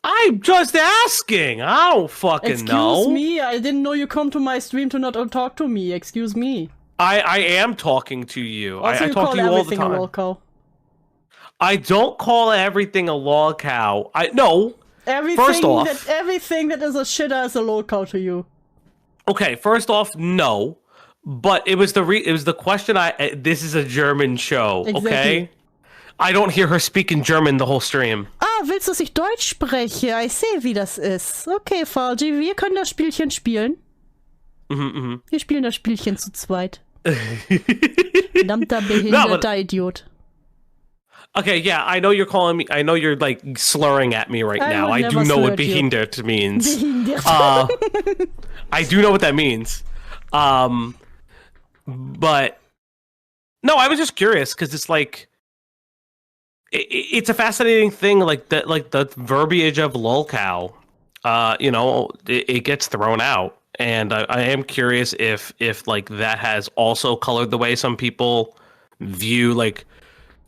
I'm just asking. I don't fucking know. Excuse me, I didn't know you come to my stream to not talk to me. Excuse me. I am talking to you. Also, I you talk call to you all the everything a time. local. I don't call everything a lol cow. First off, Everything that is a shitter is a local to you. okay. First off, no. But it was the question. This is a German show, Exactly. okay? I don't hear her speaking German the whole stream. Ah, willst du, dass ich Deutsch spreche? Ich sehe, wie das ist. Okay, Falgi, wir können das Spielchen spielen. Wir spielen das Spielchen zu zweit. Verdammter behinderter Idiot. Okay, yeah, I know you're calling me. I know you're like slurring at me right now. I do know what behindert means. I do know what that means. But no, I was just curious because it's like it's a fascinating thing, like the verbiage of lolcow. It gets thrown out, and I am curious if like that has also colored the way some people view like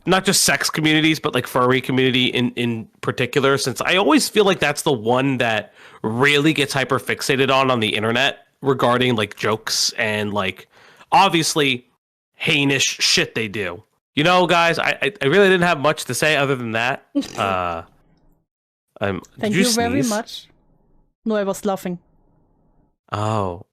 not just sex communities, but like furry community in particular. Since I always feel like that's the one that really gets hyper fixated on the internet regarding like jokes and like obviously heinous shit they do. You know, guys, I really didn't have much to say other than that. Thank you very much. No, I was laughing. Oh,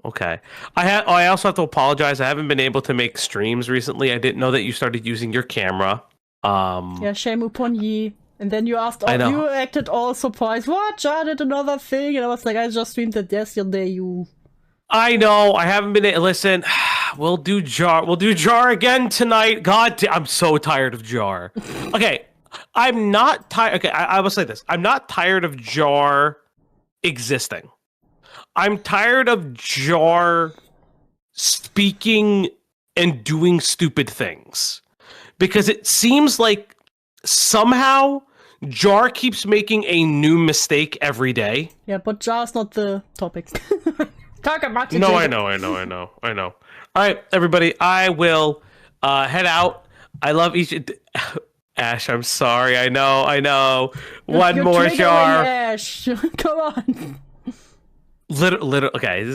okay. I also have to apologize. I haven't been able to make streams recently. I didn't know that you started using your camera. Yeah, shame upon ye. And then you asked, you acted all surprised. What? Jar did another thing, and I was like, I just streamed it yesterday. You. I know. I haven't been. Listen, we'll do Jar. We'll do Jar again tonight. I'm so tired of Jar. Okay, I'm not tired. Okay, I will say this. I'm not tired of Jar existing. I'm tired of Jar speaking and doing stupid things. Because it seems like somehow Jar keeps making a new mistake every day. Yeah, but Jar's not the topic. Talk about it. No, I know. All right, everybody, I will head out. I love each... Ash, I'm sorry. I know. One more Jar. Ash. Come on. Okay,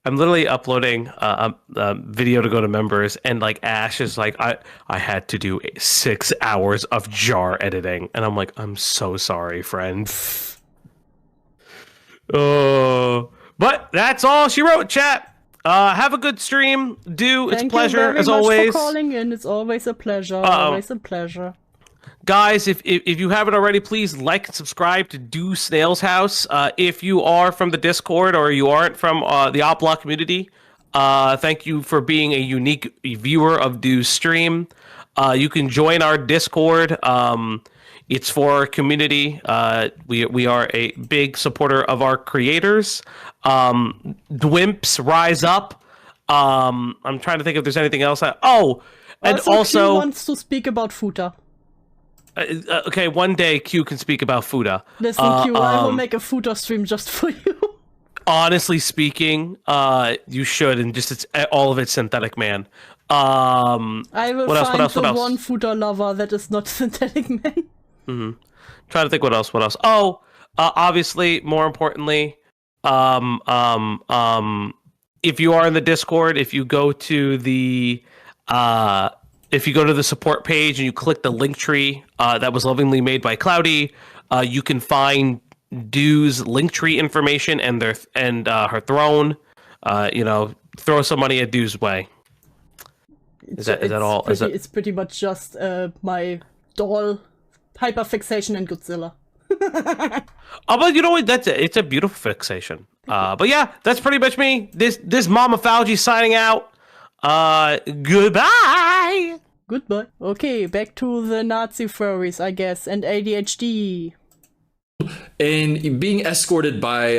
I'm literally uploading a video to go to members, and like Ash is like, I had to do 6 hours of Jar editing, and I'm like, I'm so sorry, friend. Oh, but that's all she wrote, chat. Have a good stream. It's a pleasure as always. Thank you for calling in. It's always a pleasure. Always a pleasure. Guys, if you haven't already, please like and subscribe to Do Snail's House. If you are from the Discord or you aren't from the Opblock community, thank you for being a unique viewer of Do's stream. You can join our Discord. It's for our community. We are a big supporter of our creators. Dwimps, rise up. I'm trying to think if there's anything else. And also Q wants to speak about Futa. Okay, one day Q can speak about Futa. Listen, Q, I will make a Futa stream just for you. Honestly speaking, you should, and just all of it's synthetic, man. I will find the one Futa lover that is not synthetic man. Trying to think what else. Oh, obviously, more importantly, if you are in the Discord, if you go to the support page and you click the link tree that was lovingly made by Cloudy, you can find Do's link tree information and her throne. Throw some money at Do's way. Is that all? It's pretty much just my doll hyperfixation in Godzilla. Oh, but you know what? It's a beautiful fixation. But yeah, that's pretty much me. This Mama Fauci signing out. Goodbye. Goodbye. Okay, back to the Nazi furries, I guess, and ADHD. And being escorted by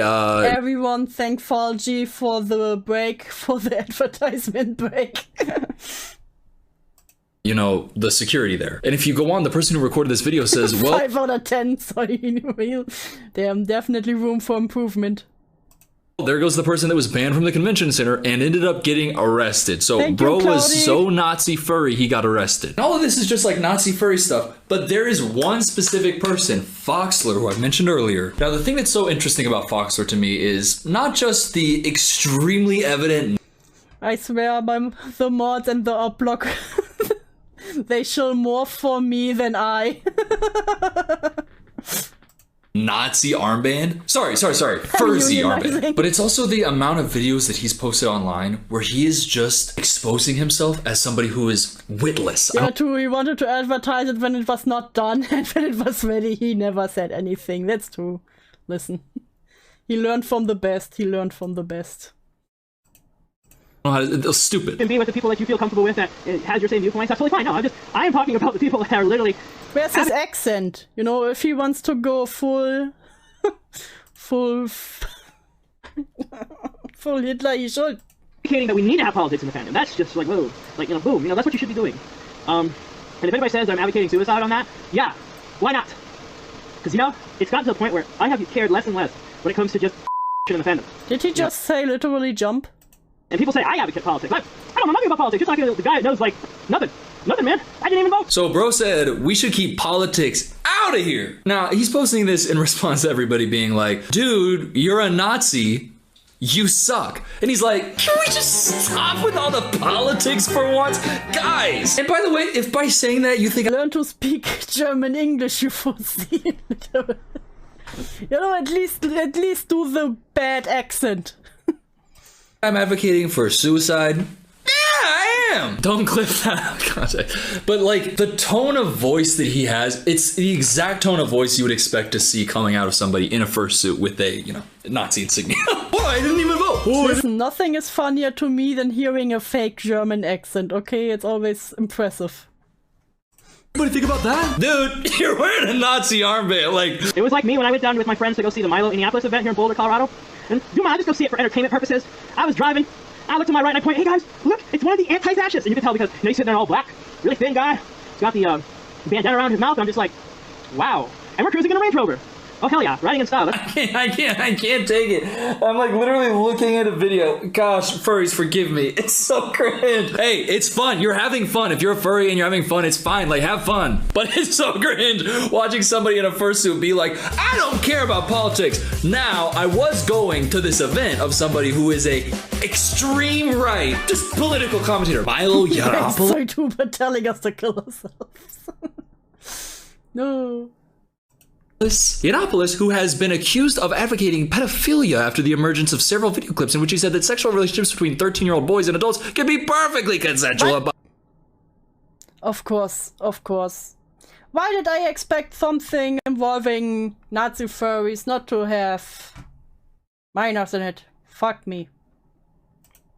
everyone thank Fauci for the break, for the advertisement break. You know, the security there. And if you go on, the person who recorded this video says, well... 5 out of 10, sorry. There's definitely room for improvement. There goes the person that was banned from the convention center and ended up getting arrested. So bro was so Nazi furry, he got arrested. And all of this is just like Nazi furry stuff, but there is one specific person, Foxler, who I mentioned earlier. Now, the thing that's so interesting about Foxler to me is not just the extremely evident... I swear, the mods and the uplock... They show more for me than I. Nazi armband? Sorry. Furzy armband. But it's also the amount of videos that he's posted online where he is just exposing himself as somebody who is witless. Yeah, true. He wanted to advertise it when it was not done, and when it was ready, he never said anything. That's true. Listen. He learned from the best. It's stupid. And be with the people that you feel comfortable with that has your same viewpoints. That's totally fine. No, I am talking about the people that are literally. Where's his accent? You know, if he wants to go full Hitler, he should. Indicating that we need to have politics in the fandom. That's just like whoa, like boom. That's what you should be doing. And if anybody says that I'm advocating suicide on that, yeah, why not? Because it's gotten to the point where I have cared less and less when it comes to just in the fandom. Did he just say literally jump? And people say I advocate politics. I don't know nothing about politics. You're talking to the guy that knows like nothing, man. I didn't even vote. So bro said we should keep politics out of here. Now he's posting this in response to everybody being like, dude, you're a Nazi. You suck. And he's like, can we just stop with all the politics for once? Guys! And by the way, if by saying that you think... Learn to speak German English, you foresee. At least do the bad accent. I'm advocating for suicide. Yeah, I am. Don't clip that out of context. But like the tone of voice that he has, it's the exact tone of voice you would expect to see coming out of somebody in a fursuit with a, Nazi insignia. Oh, I didn't even vote. Listen, nothing is funnier to me than hearing a fake German accent, okay? It's always impressive. What do you think about that? Dude, you're wearing a Nazi armband, like... It was like me when I went down with my friends to go see the Milo Indianapolis event here in Boulder, Colorado. And do you mind, I just go see it for entertainment purposes. I was driving, I look to my right and I point, hey guys, look, it's one of the anti-fascists. And you can tell because, he's sitting there all black, really thin guy. He's got the bandana around his mouth, and I'm just like, wow. And we're cruising in a Range Rover. Oh hell yeah, riding in style. I can't take it. I'm like literally looking at a video. Gosh, furries, forgive me. It's so cringe. Hey, it's fun. You're having fun. If you're a furry and you're having fun, it's fine. Like, have fun. But it's so cringe watching somebody in a fursuit be like, I don't care about politics. Now, I was going to this event of somebody who is a extreme right, just political commentator. Milo Yiannopoulos. Sorry, too, but telling us to kill ourselves. No. Yiannopoulos, who has been accused of advocating pedophilia after the emergence of several video clips in which he said that sexual relationships between 13-year-old boys and adults can be perfectly consensual. Of course. Why did I expect something involving Nazi furries not to have minors in it? Fuck me.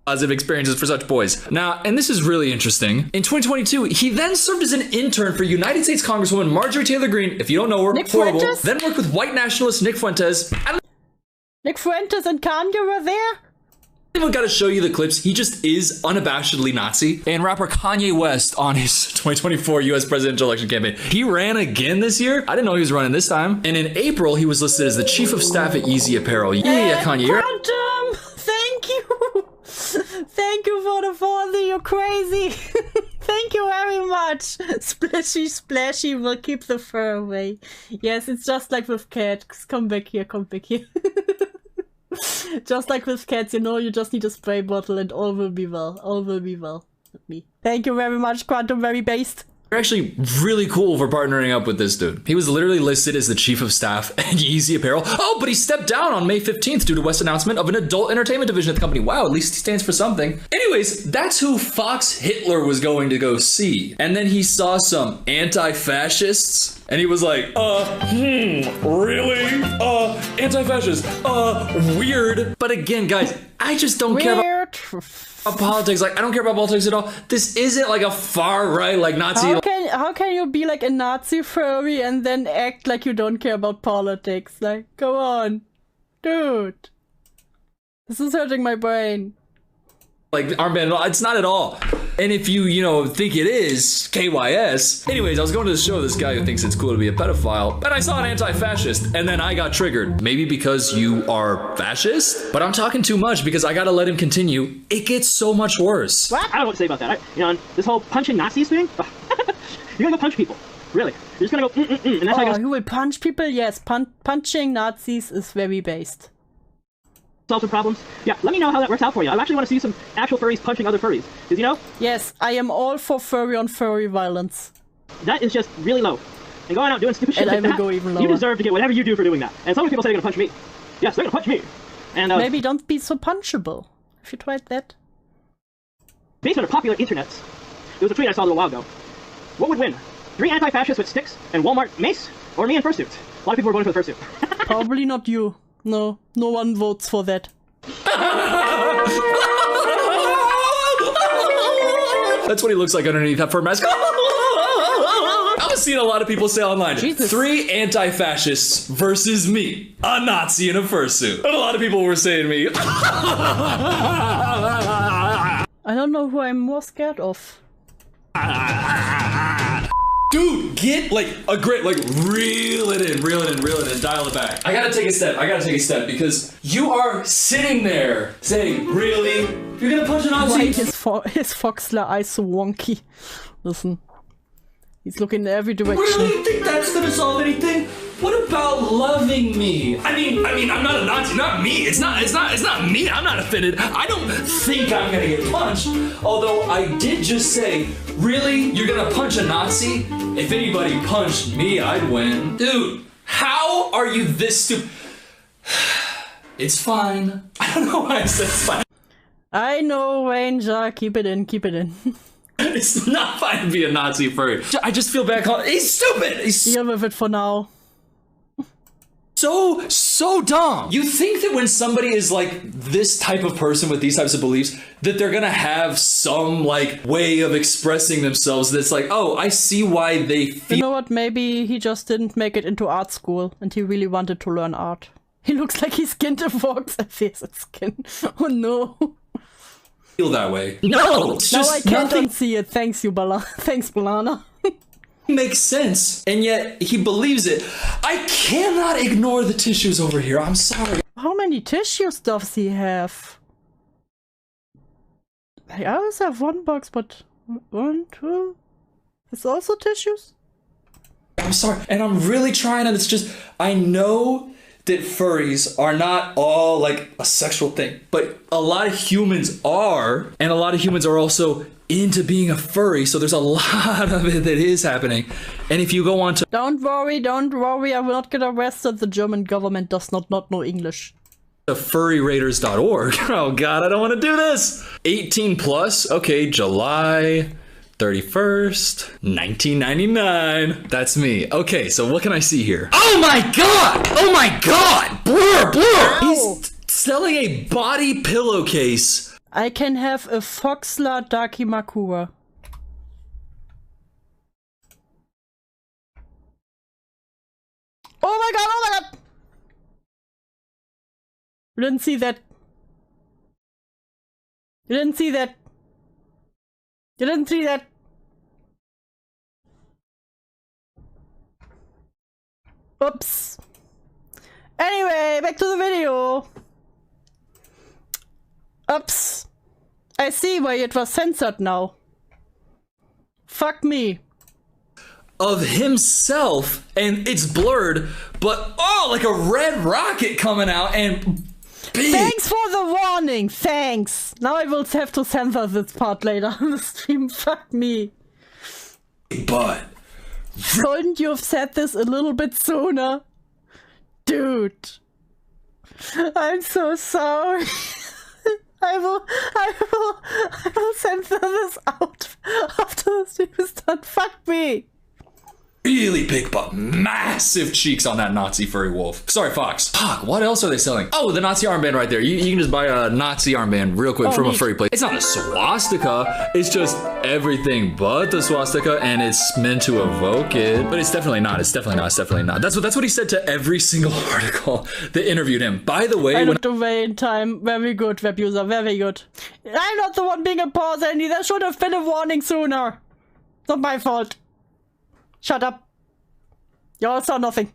Positive experiences for such boys. Now, and this is really interesting, in 2022, he then served as an intern for United States Congresswoman Marjorie Taylor Greene, if you don't know her, Nick horrible, Fuentes? then worked with white nationalist Nick Fuentes. Nick Fuentes and Kanye were there? I even gotta show you the clips. He just is unabashedly Nazi. And rapper Kanye West on his 2024 US presidential election campaign. He ran again this year. I didn't know he was running this time. And in April, he was listed as the chief of staff at Yeezy Apparel. Yeah, Kanye. Quantum! Thank you! Thank you for the follow, you're crazy! Thank you very much! Splashy will keep the fur away. Yes, it's just like with cats. Come back here. Just like with cats, you just need a spray bottle and all will be well. All will be well with me. Thank you very much, Quantum Very Based. They're actually really cool for partnering up with this dude. He was literally listed as the chief of staff at Yeezy Apparel. Oh, but he stepped down on May 15th due to West's announcement of an adult entertainment division at the company. Wow, at least he stands for something. Anyways, that's who Fox Hitler was going to go see. And then he saw some anti-fascists and he was like, really? Anti-fascist, weird. But again, guys, I just don't care about politics. Like, I don't care about politics at all. This isn't like a far right, like Nazi. How can you be like a Nazi furry and then act like you don't care about politics? Like, go on, dude. This is hurting my brain. Like armband, it's not at all. And if you think it is, KYS. Anyways, I was going to the show this guy who thinks it's cool to be a pedophile, and I saw an anti-fascist, and then I got triggered. Maybe because you are fascist? But I'm talking too much because I gotta let him continue. It gets so much worse. What? I don't know what to say about that. This whole punching Nazis thing. You're gonna go punch people. Really. You're just gonna go, and that's how you will punch people? Yes, punching Nazis is very based. Solve some problems. Yeah, let me know how that works out for you. I actually want to see some actual furries punching other furries. Because, Yes, I am all for furry on furry violence. That is just really low. And going out doing stupid shit and like I will go even lower. You deserve to get whatever you do for doing that. And some people say they're gonna punch me. Yes, they're gonna punch me. And maybe don't be so punchable. Have you tried that? Based on the popular internets, there was a tweet I saw a little while ago. What would win? 3 anti-fascists with sticks and Walmart mace? Or me in fursuit? A lot of people were voting for the fursuit. Probably not you. No one votes for that. That's what he looks like underneath that fur mask. I was seeing a lot of people say online, Jesus. 3 anti-fascists versus me, a Nazi in a fursuit. And a lot of people were saying to me. I don't know who I'm more scared of. Dude, get a grip, reel it in, dial it back. I gotta take a step because you are sitting there saying, really? You're gonna punch an Nazi? Why his Foxler eyes so wonky? Listen. He's looking in every direction. Really think that's gonna solve anything? What about loving me? I mean, I'm not a Nazi, not me. It's not me. I'm not offended. I don't think I'm gonna get punched. Although I did just say, really? You're gonna punch a Nazi? If anybody punched me, I'd win. Dude, how are you this stupid? It's fine. I don't know why I said it's fine. I know, Ranger. Keep it in. It's not fine to be a Nazi furry. I just feel bad calling. He's stupid. Deal with it for now. So dumb. You think that when somebody is like this type of person with these types of beliefs, that they're gonna have some way of expressing themselves that's like, oh, I see why they feel. You know what? Maybe he just didn't make it into art school and he really wanted to learn art. He looks like he skinned a fox. I face its skin. Oh no. Feel that way. No, it's now just I can't nothing. unsee it. Thanks you, Thanks, Balana. Makes sense, and yet he believes it. I cannot ignore the tissues over here. I'm sorry. How many tissues does he have? I always have one box, but 1, 2. It's also tissues? I'm sorry, and I'm really trying, and it's just, I know that furries are not all a sexual thing, but a lot of humans are, and a lot of humans are also into being a furry, so there's a lot of it that is happening. And if you go on to Don't worry, I will not get arrested. The German government does not know English. furryraiders.org. Oh god, I don't want to do this. 18 plus, okay, July 31st, 1999. That's me. Okay, so what can I see here? Oh my god! Blur! Ow. He's selling a body pillowcase. I can have a Foxler Dakimakura. Oh my god! You didn't see that. Oops. Anyway, back to the video. Oops. I see why it was censored now. Fuck me. Of himself, and it's blurred, but like a red rocket coming out and big. Thanks for the warning, thanks. Now I will have to censor this part later on the stream. Fuck me. But Couldn't you have said this a little bit sooner? Dude. I'm so sorry. I will censor this out after the stream is done. Fuck me. really big butt, massive cheeks on that Nazi furry wolf. Sorry, Fox. Fuck, what else are they selling? Oh, the Nazi armband right there. You can just buy a Nazi armband real quick from a furry place. It's not a swastika. It's just everything but the swastika, and it's meant to evoke it. But it's definitely not. It's definitely not. It's definitely not. That's what he said to every single article that interviewed him. By the way, I looked away in time. Very good, web user. Very good. I'm not the one being a pause, Andy. There should have been a warning sooner. Not my fault. Shut up. You all saw nothing.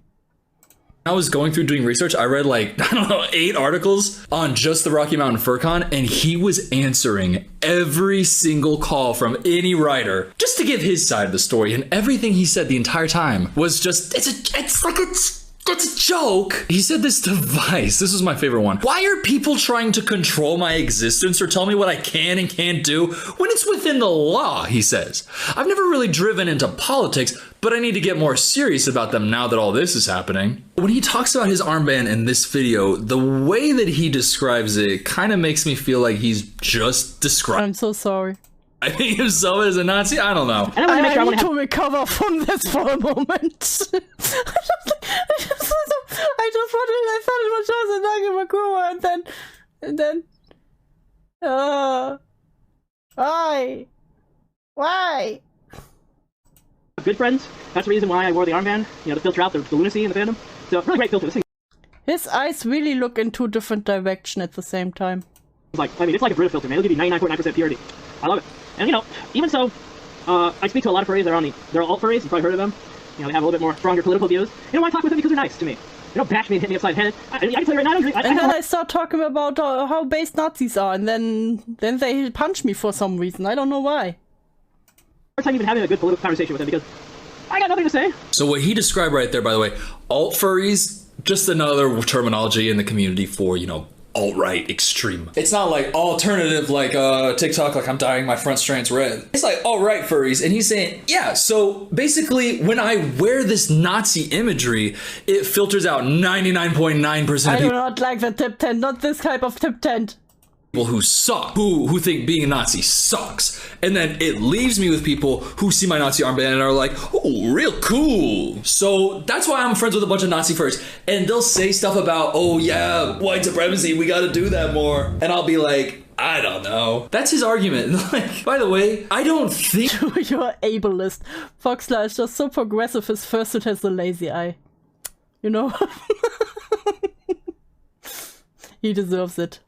I was going through doing research. I read like, I don't know, 8 articles on just the Rocky Mountain Fur Con, and he was answering every single call from any writer just to give his side of the story. And everything he said the entire time was just, it's a joke. He said this to Vice. This was my favorite one. Why are people trying to control my existence or tell me what I can and can't do when it's within the law, he says. I've never really driven into politics, but I need to get more serious about them now that all this is happening. When he talks about his armband in this video, the way that he describes it kind of makes me feel like he's just describing. I'm so sorry. I think himself as a Nazi? I don't know. I need to recover from this for a moment. I thought it was just a Nagimakura, and then, why? Good friends. That's the reason why I wore the armband. You know, to filter out the lunacy in the fandom. So, really great filter. This thing. His eyes really look in 2 different directions at the same time. It's like, I mean, it's like a Brita filter, man. It'll give you 99.9% purity. I love it. And, you know, even so, I speak to a lot of furries. They're alt furries. You've probably heard of them. You know, they have a little bit more stronger political views. You know why I talk with them? Because they're nice to me. They don't bash me and hit me upside the head. I can tell you right now, I don't agree. And then I start talking about how base Nazis are, and then they punch me for some reason. I don't know why. Hard time even having a good political conversation with them because I got nothing to say. So what he described right there, by the way, alt furries, just another terminology in the community for, you know, alt-right extreme. It's not like alternative like TikTok, like I'm dyeing my front strands red. It's like alt-right furries, and he's saying, yeah, so basically when I wear this Nazi imagery, it filters out 99.9% I of do people not like the tip tent, not this type of tip tent. who suck, who think being a Nazi sucks. And then it leaves me with people who see my Nazi armband and are like, oh, real cool. So that's why I'm friends with a bunch of Nazi furries. And they'll say stuff about, oh yeah, white supremacy, we gotta do that more. And I'll be like, I don't know. That's his argument. Like, by the way, I don't think You're ableist. Foxler is just so progressive, his fursuit has a lazy eye. You know? He deserves it.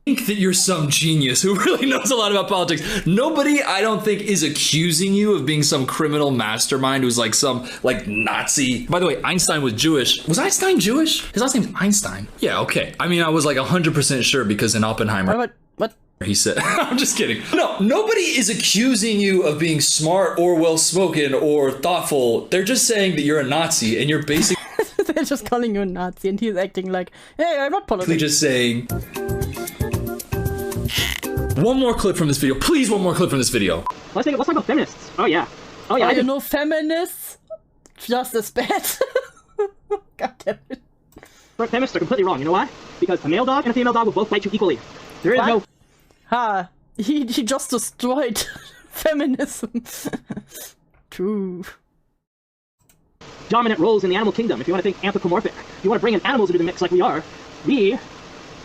that you're some genius who really knows a lot about politics. Nobody, I don't think, is accusing you of being some criminal mastermind who's like some like Nazi. By the way, Einstein was Jewish. Was Einstein Jewish? His last name's Einstein. Yeah, okay. I mean, I was like 100% sure because in Oppenheimer, What? he said, I'm just kidding. No, nobody is accusing you of being smart or well-spoken or thoughtful. They're just saying that you're a Nazi and you're basically They're just calling you a Nazi, and he's acting like, hey, I'm not political. just saying. One more clip from this video. Please, one more clip from this video. Let's talk about feminists. Oh yeah. Oh yeah. You know, feminists just as bad. God damn it. Feminists are completely wrong. You know why? Because a male dog and a female dog will both bite you equally. There is no. He just destroyed feminism. True. Dominant roles in the animal kingdom. If you want to think anthropomorphic, you want to bring in animals into the mix like we are. We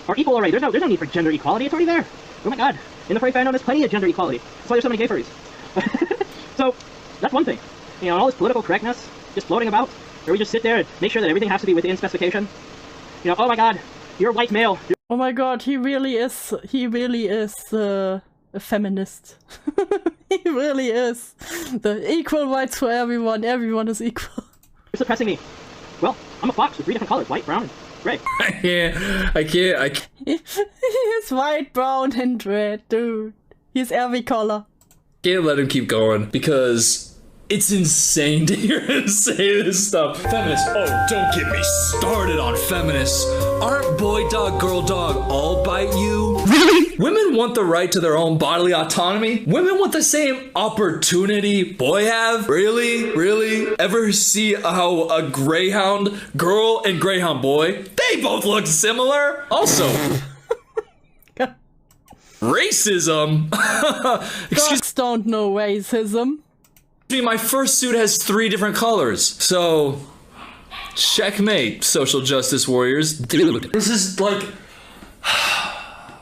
are equal already. There's no need for gender equality. It's already there. Oh my god. In the furry fandom, there's plenty of gender equality. That's why there's so many gay furries. So, that's one thing. You know, all this political correctness just floating about, where we just sit there and make sure that everything has to be within specification. You know, oh my god, you're a white male. Oh my god, he really is a feminist. He really is. The equal rights for everyone is equal. You're suppressing me. Well, I'm a fox with 3 different colors, white, brown, and gray. I can't. He's white, brown, and red, dude. He's every color. Can't let him keep going because It's insane to hear him say this stuff. Feminists, oh, don't get me started on feminists. Aren't boy dog, girl dog all bite you? Really? Women want the right to their own bodily autonomy. Women want the same opportunity boy have. Really? Really? Ever see how a greyhound girl and greyhound boy, they both look similar? Also, racism. Dogs don't know racism. My fursuit has 3 different colors, so checkmate, social justice warriors. Dude, this is like,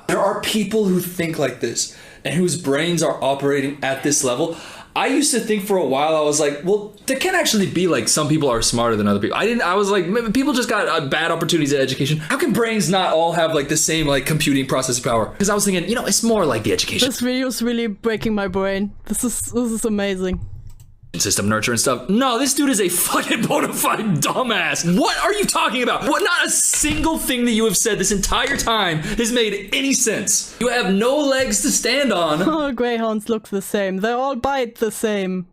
there are people who think like this and whose brains are operating at this level. I used to think for a while, I was like, well, there can actually be like some people are smarter than other people. I was like, maybe people just got bad opportunities at education. How can brains not all have like the same like computing processing power? Because I was thinking, you know, it's more like the education. This video is really breaking my brain. This is amazing. System nurture and stuff. No, this dude is a fucking bona fide dumbass. What are you talking about? What? Not a single thing that you have said this entire time has made any sense. You have no legs to stand on. All greyhounds look the same. They all bite the same.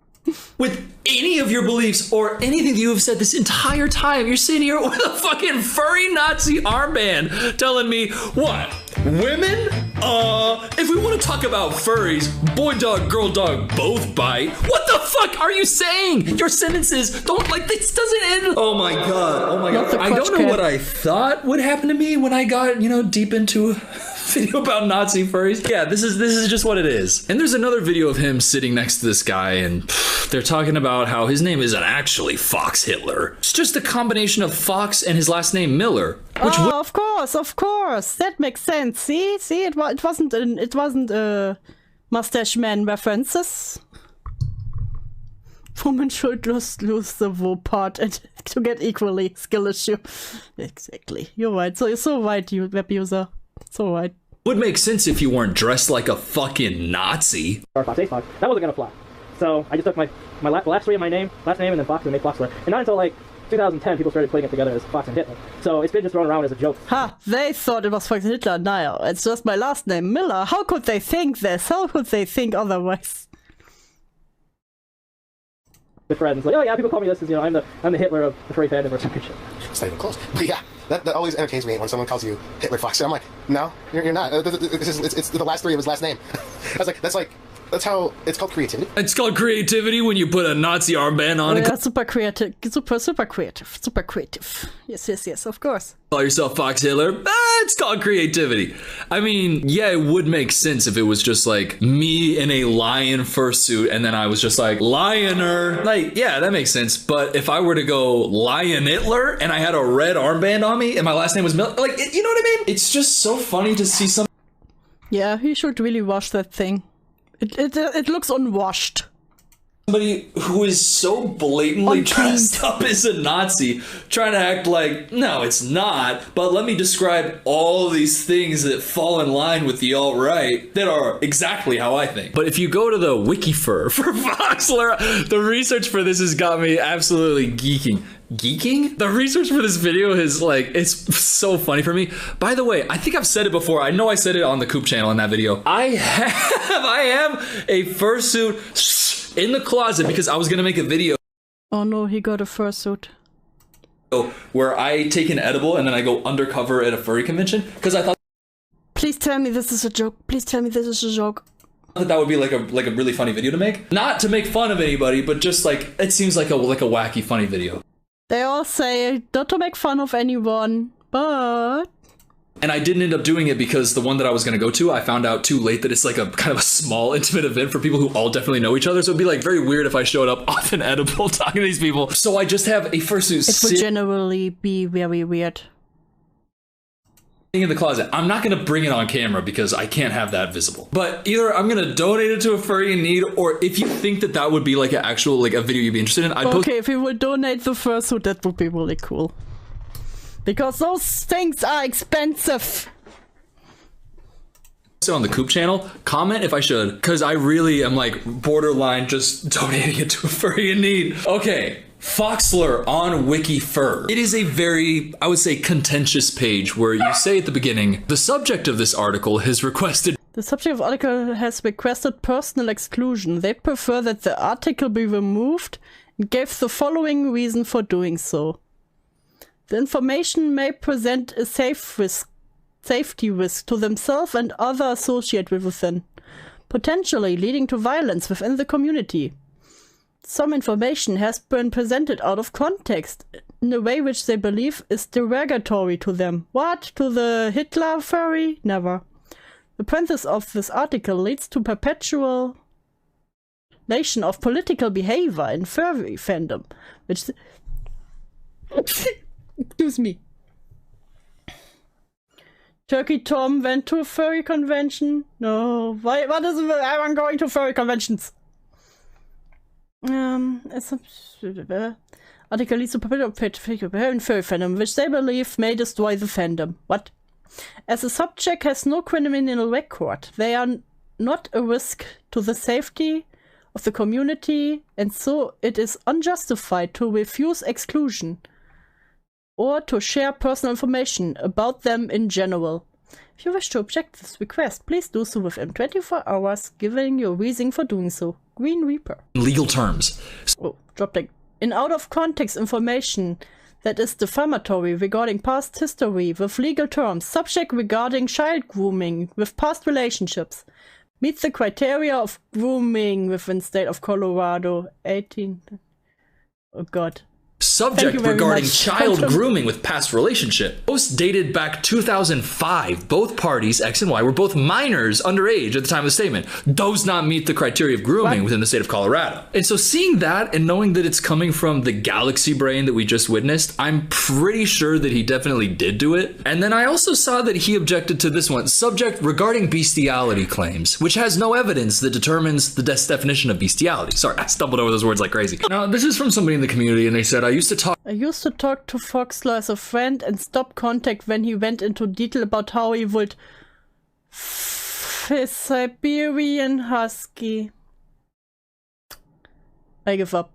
With any of your beliefs or anything that you have said this entire time, you're sitting here with a fucking furry Nazi armband telling me, what? Women? If we want to talk about furries, boy dog, girl dog both bite. What the fuck are you saying? Your sentences don't, like, this doesn't end. Oh my god, oh my god. I don't know what I thought would happen to me when I got, you know, deep into a video about Nazi furries. Yeah, this is just what it is. And there's another video of him sitting next to this guy and they're talking about how his name isn't actually Fox Hitler. It's just a combination of Fox and his last name Miller. Which of course. That makes sense. See, it wasn't Mustache Man references. Women should just lose the woe part and to get equally skill issue. Exactly. You're right. So you're so right, you web user. So right. Would make sense if you weren't dressed like a fucking Nazi. Fox, Ace Fox. That wasn't gonna fly. So I just took the last 3 of my last name, and then Fox and made Foxler. And not until like 2010, people started putting it together as Fox and Hitler. So it's been just thrown around as a joke. Ha! They thought it was Fox and Hitler. No, it's just my last name, Miller. How could they think this? How could they think otherwise? With friends, like, oh yeah, people call me this because, you know, I'm the Hitler of the furry fandom or some good shit. It's not even close. But yeah, that always entertains me when someone calls you Hitler Foxer. I'm like, no, you're not. It's the last 3 of his last name. I was like, that's how it's called creativity. It's called creativity when you put a Nazi armband on. Yeah, super creative, super creative. Yes, of course. Call yourself Fox Hitler. It's called creativity. I mean, yeah, it would make sense if it was just like me in a lion fursuit and then I was just like lioner. Like, yeah, that makes sense. But if I were to go Lion Hitler and I had a red armband on me and my last name was Miller, like, you know what I mean? It's just so funny to see some. Yeah, he should really wash that thing. It looks unwashed. Somebody who is so blatantly dressed up as a Nazi, trying to act like, no, it's not, but let me describe all these things that fall in line with the alt-right that are exactly how I think. But if you go to the Wikifur for Foxler, the research for this has got me absolutely geeking. Geeking? The research for this video is like, it's so funny for me. By the way, I think I've said it before. I know I said it on the Coop channel in that video. I have a fursuit in the closet because I was gonna make a video. Oh no, he got a fursuit. Where I take an edible and then I go undercover at a furry convention because I thought. Please tell me this is a joke. Please tell me this is a joke. That would be like a really funny video to make. Not to make fun of anybody, but just like it seems like a wacky funny video. They all say not to make fun of anyone, but. And I didn't end up doing it because the one that I was going to go to, I found out too late that it's like a kind of a small, intimate event for people who all definitely know each other. So it'd be like very weird if I showed up off an edible talking to these people. So I just have a fursuit. It would generally be very weird. In the closet. I'm not going to bring it on camera because I can't have that visible. But either I'm going to donate it to a furry in need, or if you think that that would be like an actual, like a video you'd be interested in, I'd post. Okay, if you would donate the fursuit, that would be really cool. Because those things are expensive. So on the Coop channel, comment if I should, because I really am like borderline just donating it to a furry in need. Okay. Foxler on Wikifur. It is a very, I would say, contentious page where you say at the beginning, the subject of this article has requested The subject of the article has requested personal exclusion. They prefer that the article be removed and gave the following reason for doing so. The information may present a safety risk to themselves and others associated within, potentially leading to violence within the community. Some information has been presented out of context in a way which they believe is derogatory to them. What? To the Hitler furry? Never. The premise of this article leads to perpetuation of political behavior in furry fandom, which... Excuse me. Turkey Tom went to a furry convention? No. Why? What is it? I'm going to furry conventions. It's a... Article leads to perpetuation in furry fandom, which they believe may destroy the fandom. What? As the subject has no criminal record, they are not a risk to the safety of the community, and so it is unjustified to refuse exclusion or to share personal information about them in general. If you wish to object to this request, please do so within 24 hours, giving your reason for doing so. Green Reaper. Legal terms. Oh, drop tag. In out-of-context information that is defamatory regarding past history with legal terms, subject regarding child grooming with past relationships, meets the criteria of grooming within state of Colorado. 18. Oh god. Subject regarding child grooming with past relationship. Post dated back 2005. Both parties, X and Y, were both minors underage at the time of the statement. Does not meet the criteria of grooming within the state of Colorado. And so seeing that and knowing that it's coming from the galaxy brain that we just witnessed, I'm pretty sure that he definitely did do it. And then I also saw that he objected to this one. Subject regarding bestiality claims, which has no evidence that determines the definition of bestiality. Sorry, I stumbled over those words like crazy. Now, this is from somebody in the community, and they said, I used to talk to Foxler as a friend and stopped contact when he went into detail about how he would his Siberian Husky. I give up.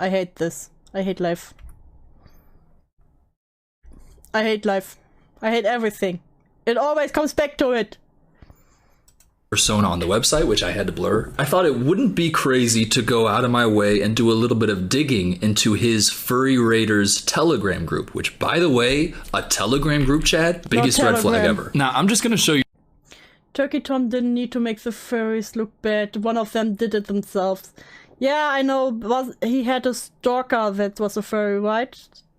I hate this. I hate life. I hate life. I hate everything. It always comes back to it. Persona on the website, which I had to blur. I thought it wouldn't be crazy to go out of my way and do a little bit of digging into his Furry Raiders Telegram group, which, by the way, a Telegram group, Chad, biggest red flag ever. Now, I'm just going to show you. Turkey Tom didn't need to make the furries look bad. One of them did it themselves. Yeah, I know. He had a stalker that was a furry, right?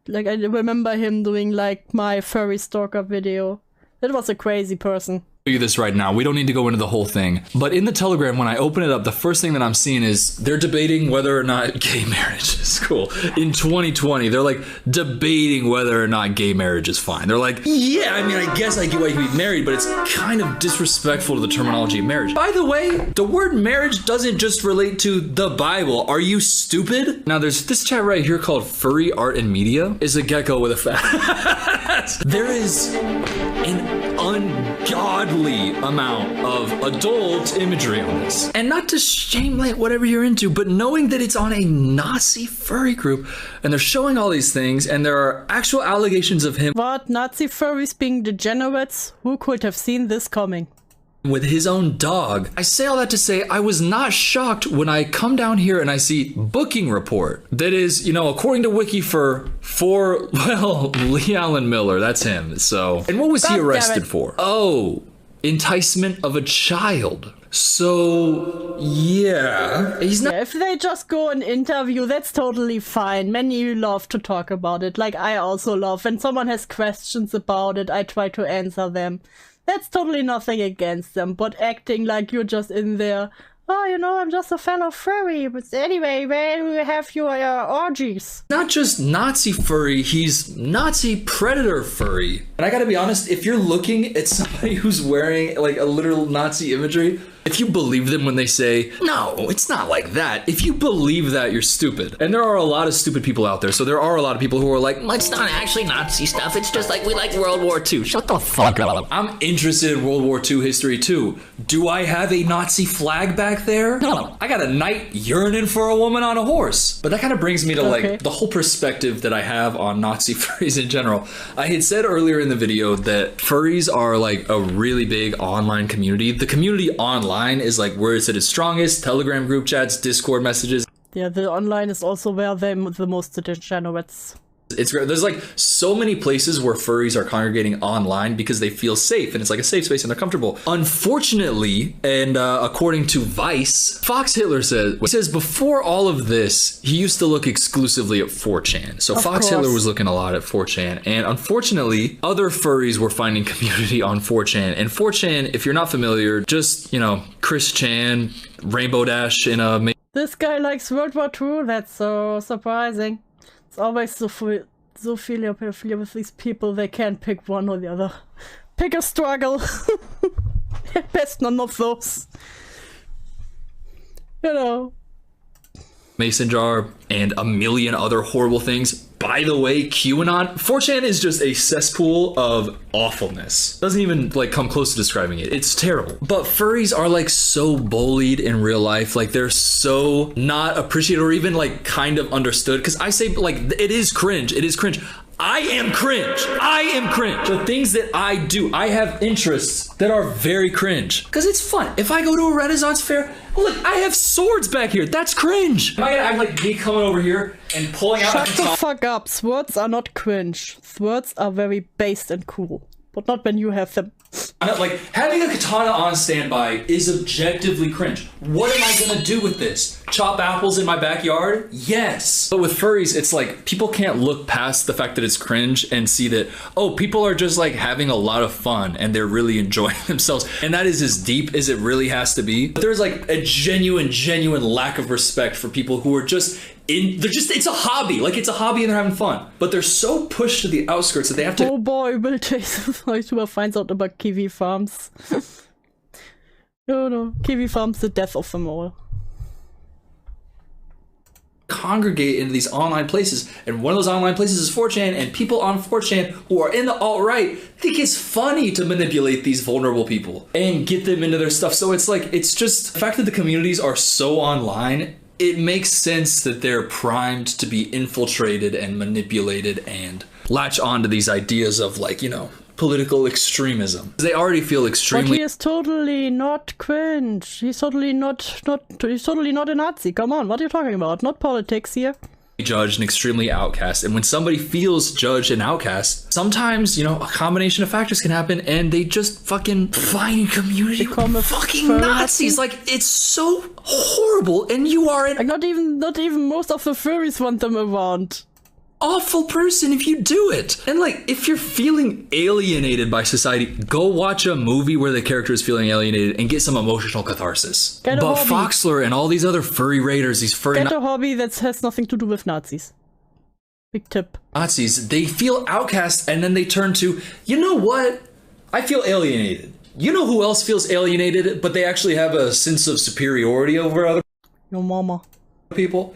Like, I remember him doing, like, my furry stalker video. That was a crazy person. You this right now. We don't need to go into the whole thing. But in the Telegram, when I open it up, the first thing that I'm seeing is they're debating whether or not gay marriage is cool. In 2020, they're like debating whether or not gay marriage is fine. They're like, yeah, I mean, I guess I get why you can be married, but it's kind of disrespectful to the terminology of marriage. By the way, the word marriage doesn't just relate to the Bible. Are you stupid? Now, there's this chat right here called Furry Art and Media. Is a gecko with a fat. There is an ungodly amount of adult imagery on this. And not to shame like whatever you're into, but knowing that it's on a Nazi furry group and they're showing all these things and there are actual allegations of him. What? Nazi furries being degenerates? Who could have seen this coming? With his own dog. I say all that to say I was not shocked when I come down here and I see booking report. That is, you know, according to Wiki for Lee Allen Miller, that's him. So, and what was he arrested for? Oh, enticement of a child. So, yeah, he's not. Yeah, if they just go and interview, that's totally fine. Many love to talk about it. Like I also love. When someone has questions about it, I try to answer them. That's totally nothing against them, but acting like you're just in there, oh, you know, I'm just a fellow furry, but anyway, where do you have your orgies? Not just Nazi furry, he's Nazi predator furry. And I gotta be honest, if you're looking at somebody who's wearing like a literal Nazi imagery, if you believe them when they say, no, it's not like that. If you believe that, you're stupid. And there are a lot of stupid people out there. So there are a lot of people who are like, it's not actually Nazi stuff. It's just like we like World War II. Shut the fuck up. I'm interested in World War II history too. Do I have a Nazi flag back back there. No, I got a knight yearning for a woman on a horse. But that kind of brings me to like the whole perspective that I have on Nazi furries in general. I had said earlier in the video that furries are like a really big online community. The community online is like where it's at its strongest. Telegram group chats, Discord messages. Yeah, the online is also where they're the most degenerates. It's great. There's like so many places where furries are congregating online because they feel safe and it's like a safe space and they're comfortable. Unfortunately, and according to Vice, Fox Hitler says before all of this, he used to look exclusively at 4chan. So Fox Hitler was looking a lot at 4chan, and unfortunately, other furries were finding community on 4chan. And 4chan, if you're not familiar, just, you know, Chris Chan, Rainbow Dash in a... This guy likes World War II. That's so surprising. It's always so philia with these people. They can't pick one or the other. Pick a struggle. Best none of those. You know. Mason jar and a million other horrible things. By the way, QAnon, 4chan is just a cesspool of awfulness. Doesn't even like come close to describing it. It's terrible. But furries are like so bullied in real life. Like they're so not appreciated or even like kind of understood. Because I say like it is cringe. It is cringe. I am cringe. I am cringe. The things that I do, I have interests that are very cringe. Because it's fun. If I go to a Renaissance fair, look, I have swords back here. That's cringe. Am I gonna act like me coming over here and pulling out Shut the fuck up. Swords are not cringe. Swords are very based and cool. But not when you have them. Like, having a katana on standby is objectively cringe. What am I gonna do with this? Chop apples in my backyard? Yes. But with furries, it's like, people can't look past the fact that it's cringe and see that, oh, people are just like having a lot of fun and they're really enjoying themselves. And that is as deep as it really has to be. But there's like a genuine lack of respect for people who are just it's a hobby. Like, it's a hobby and they're having fun. But they're so pushed to the outskirts that they have to... Oh boy, will Jason YouTuber finds out about kiwi farms. No, kiwi farms, the death of them all. Congregate into these online places, and one of those online places is 4chan, and people on 4chan who are in the alt-right think it's funny to manipulate these vulnerable people and get them into their stuff. So it's like, it's just the fact that the communities are so online, it makes sense that they're primed to be infiltrated and manipulated and latch onto these ideas of, like, you know, political extremism. They already feel extremely... But he is totally not cringe. He's totally not a Nazi. Come on, what are you talking about? Not politics here. Judged and extremely outcast. And when somebody feels judged and outcast, sometimes, you know, a combination of factors can happen and they just fucking find community with fucking Nazis. Like, it's so horrible, and you are an... Like, not even most of the furries want them around. Awful person if you do it. And like, if you're feeling alienated by society, go watch a movie where the character is feeling alienated and get some emotional catharsis. But Foxler and all these other furry raiders, these furry... Get a hobby that has nothing to do with Nazis. Big tip. Nazis, they feel outcast and then they turn to, you know what? I feel alienated. You know who else feels alienated, but they actually have a sense of superiority over other... Your mama. ...people?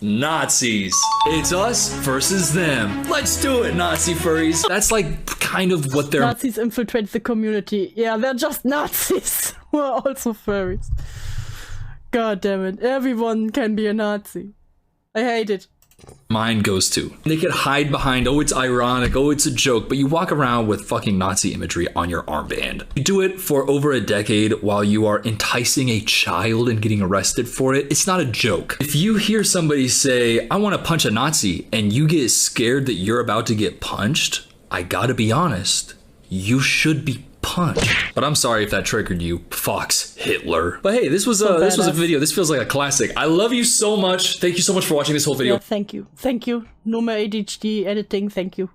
Nazis. It's us versus them. Let's do it, Nazi furries. That's like kind of what they're... Nazis infiltrate the community. Yeah, they're just Nazis who are also furries. God damn it. Everyone can be a Nazi. I hate it. Mind goes to. They could hide behind, oh, it's ironic, oh, it's a joke, but you walk around with fucking Nazi imagery on your armband. You do it for over a decade while you are enticing a child and getting arrested for it. It's not a joke. If you hear somebody say, I want to punch a Nazi, and you get scared that you're about to get punched, I gotta be honest, you should be punched. But I'm sorry if that triggered you, Fox Hitler. But hey, this was a video. This feels like a classic. I love you so much. Thank you so much for watching this whole video. Yeah, thank you. No more ADHD editing. Thank you.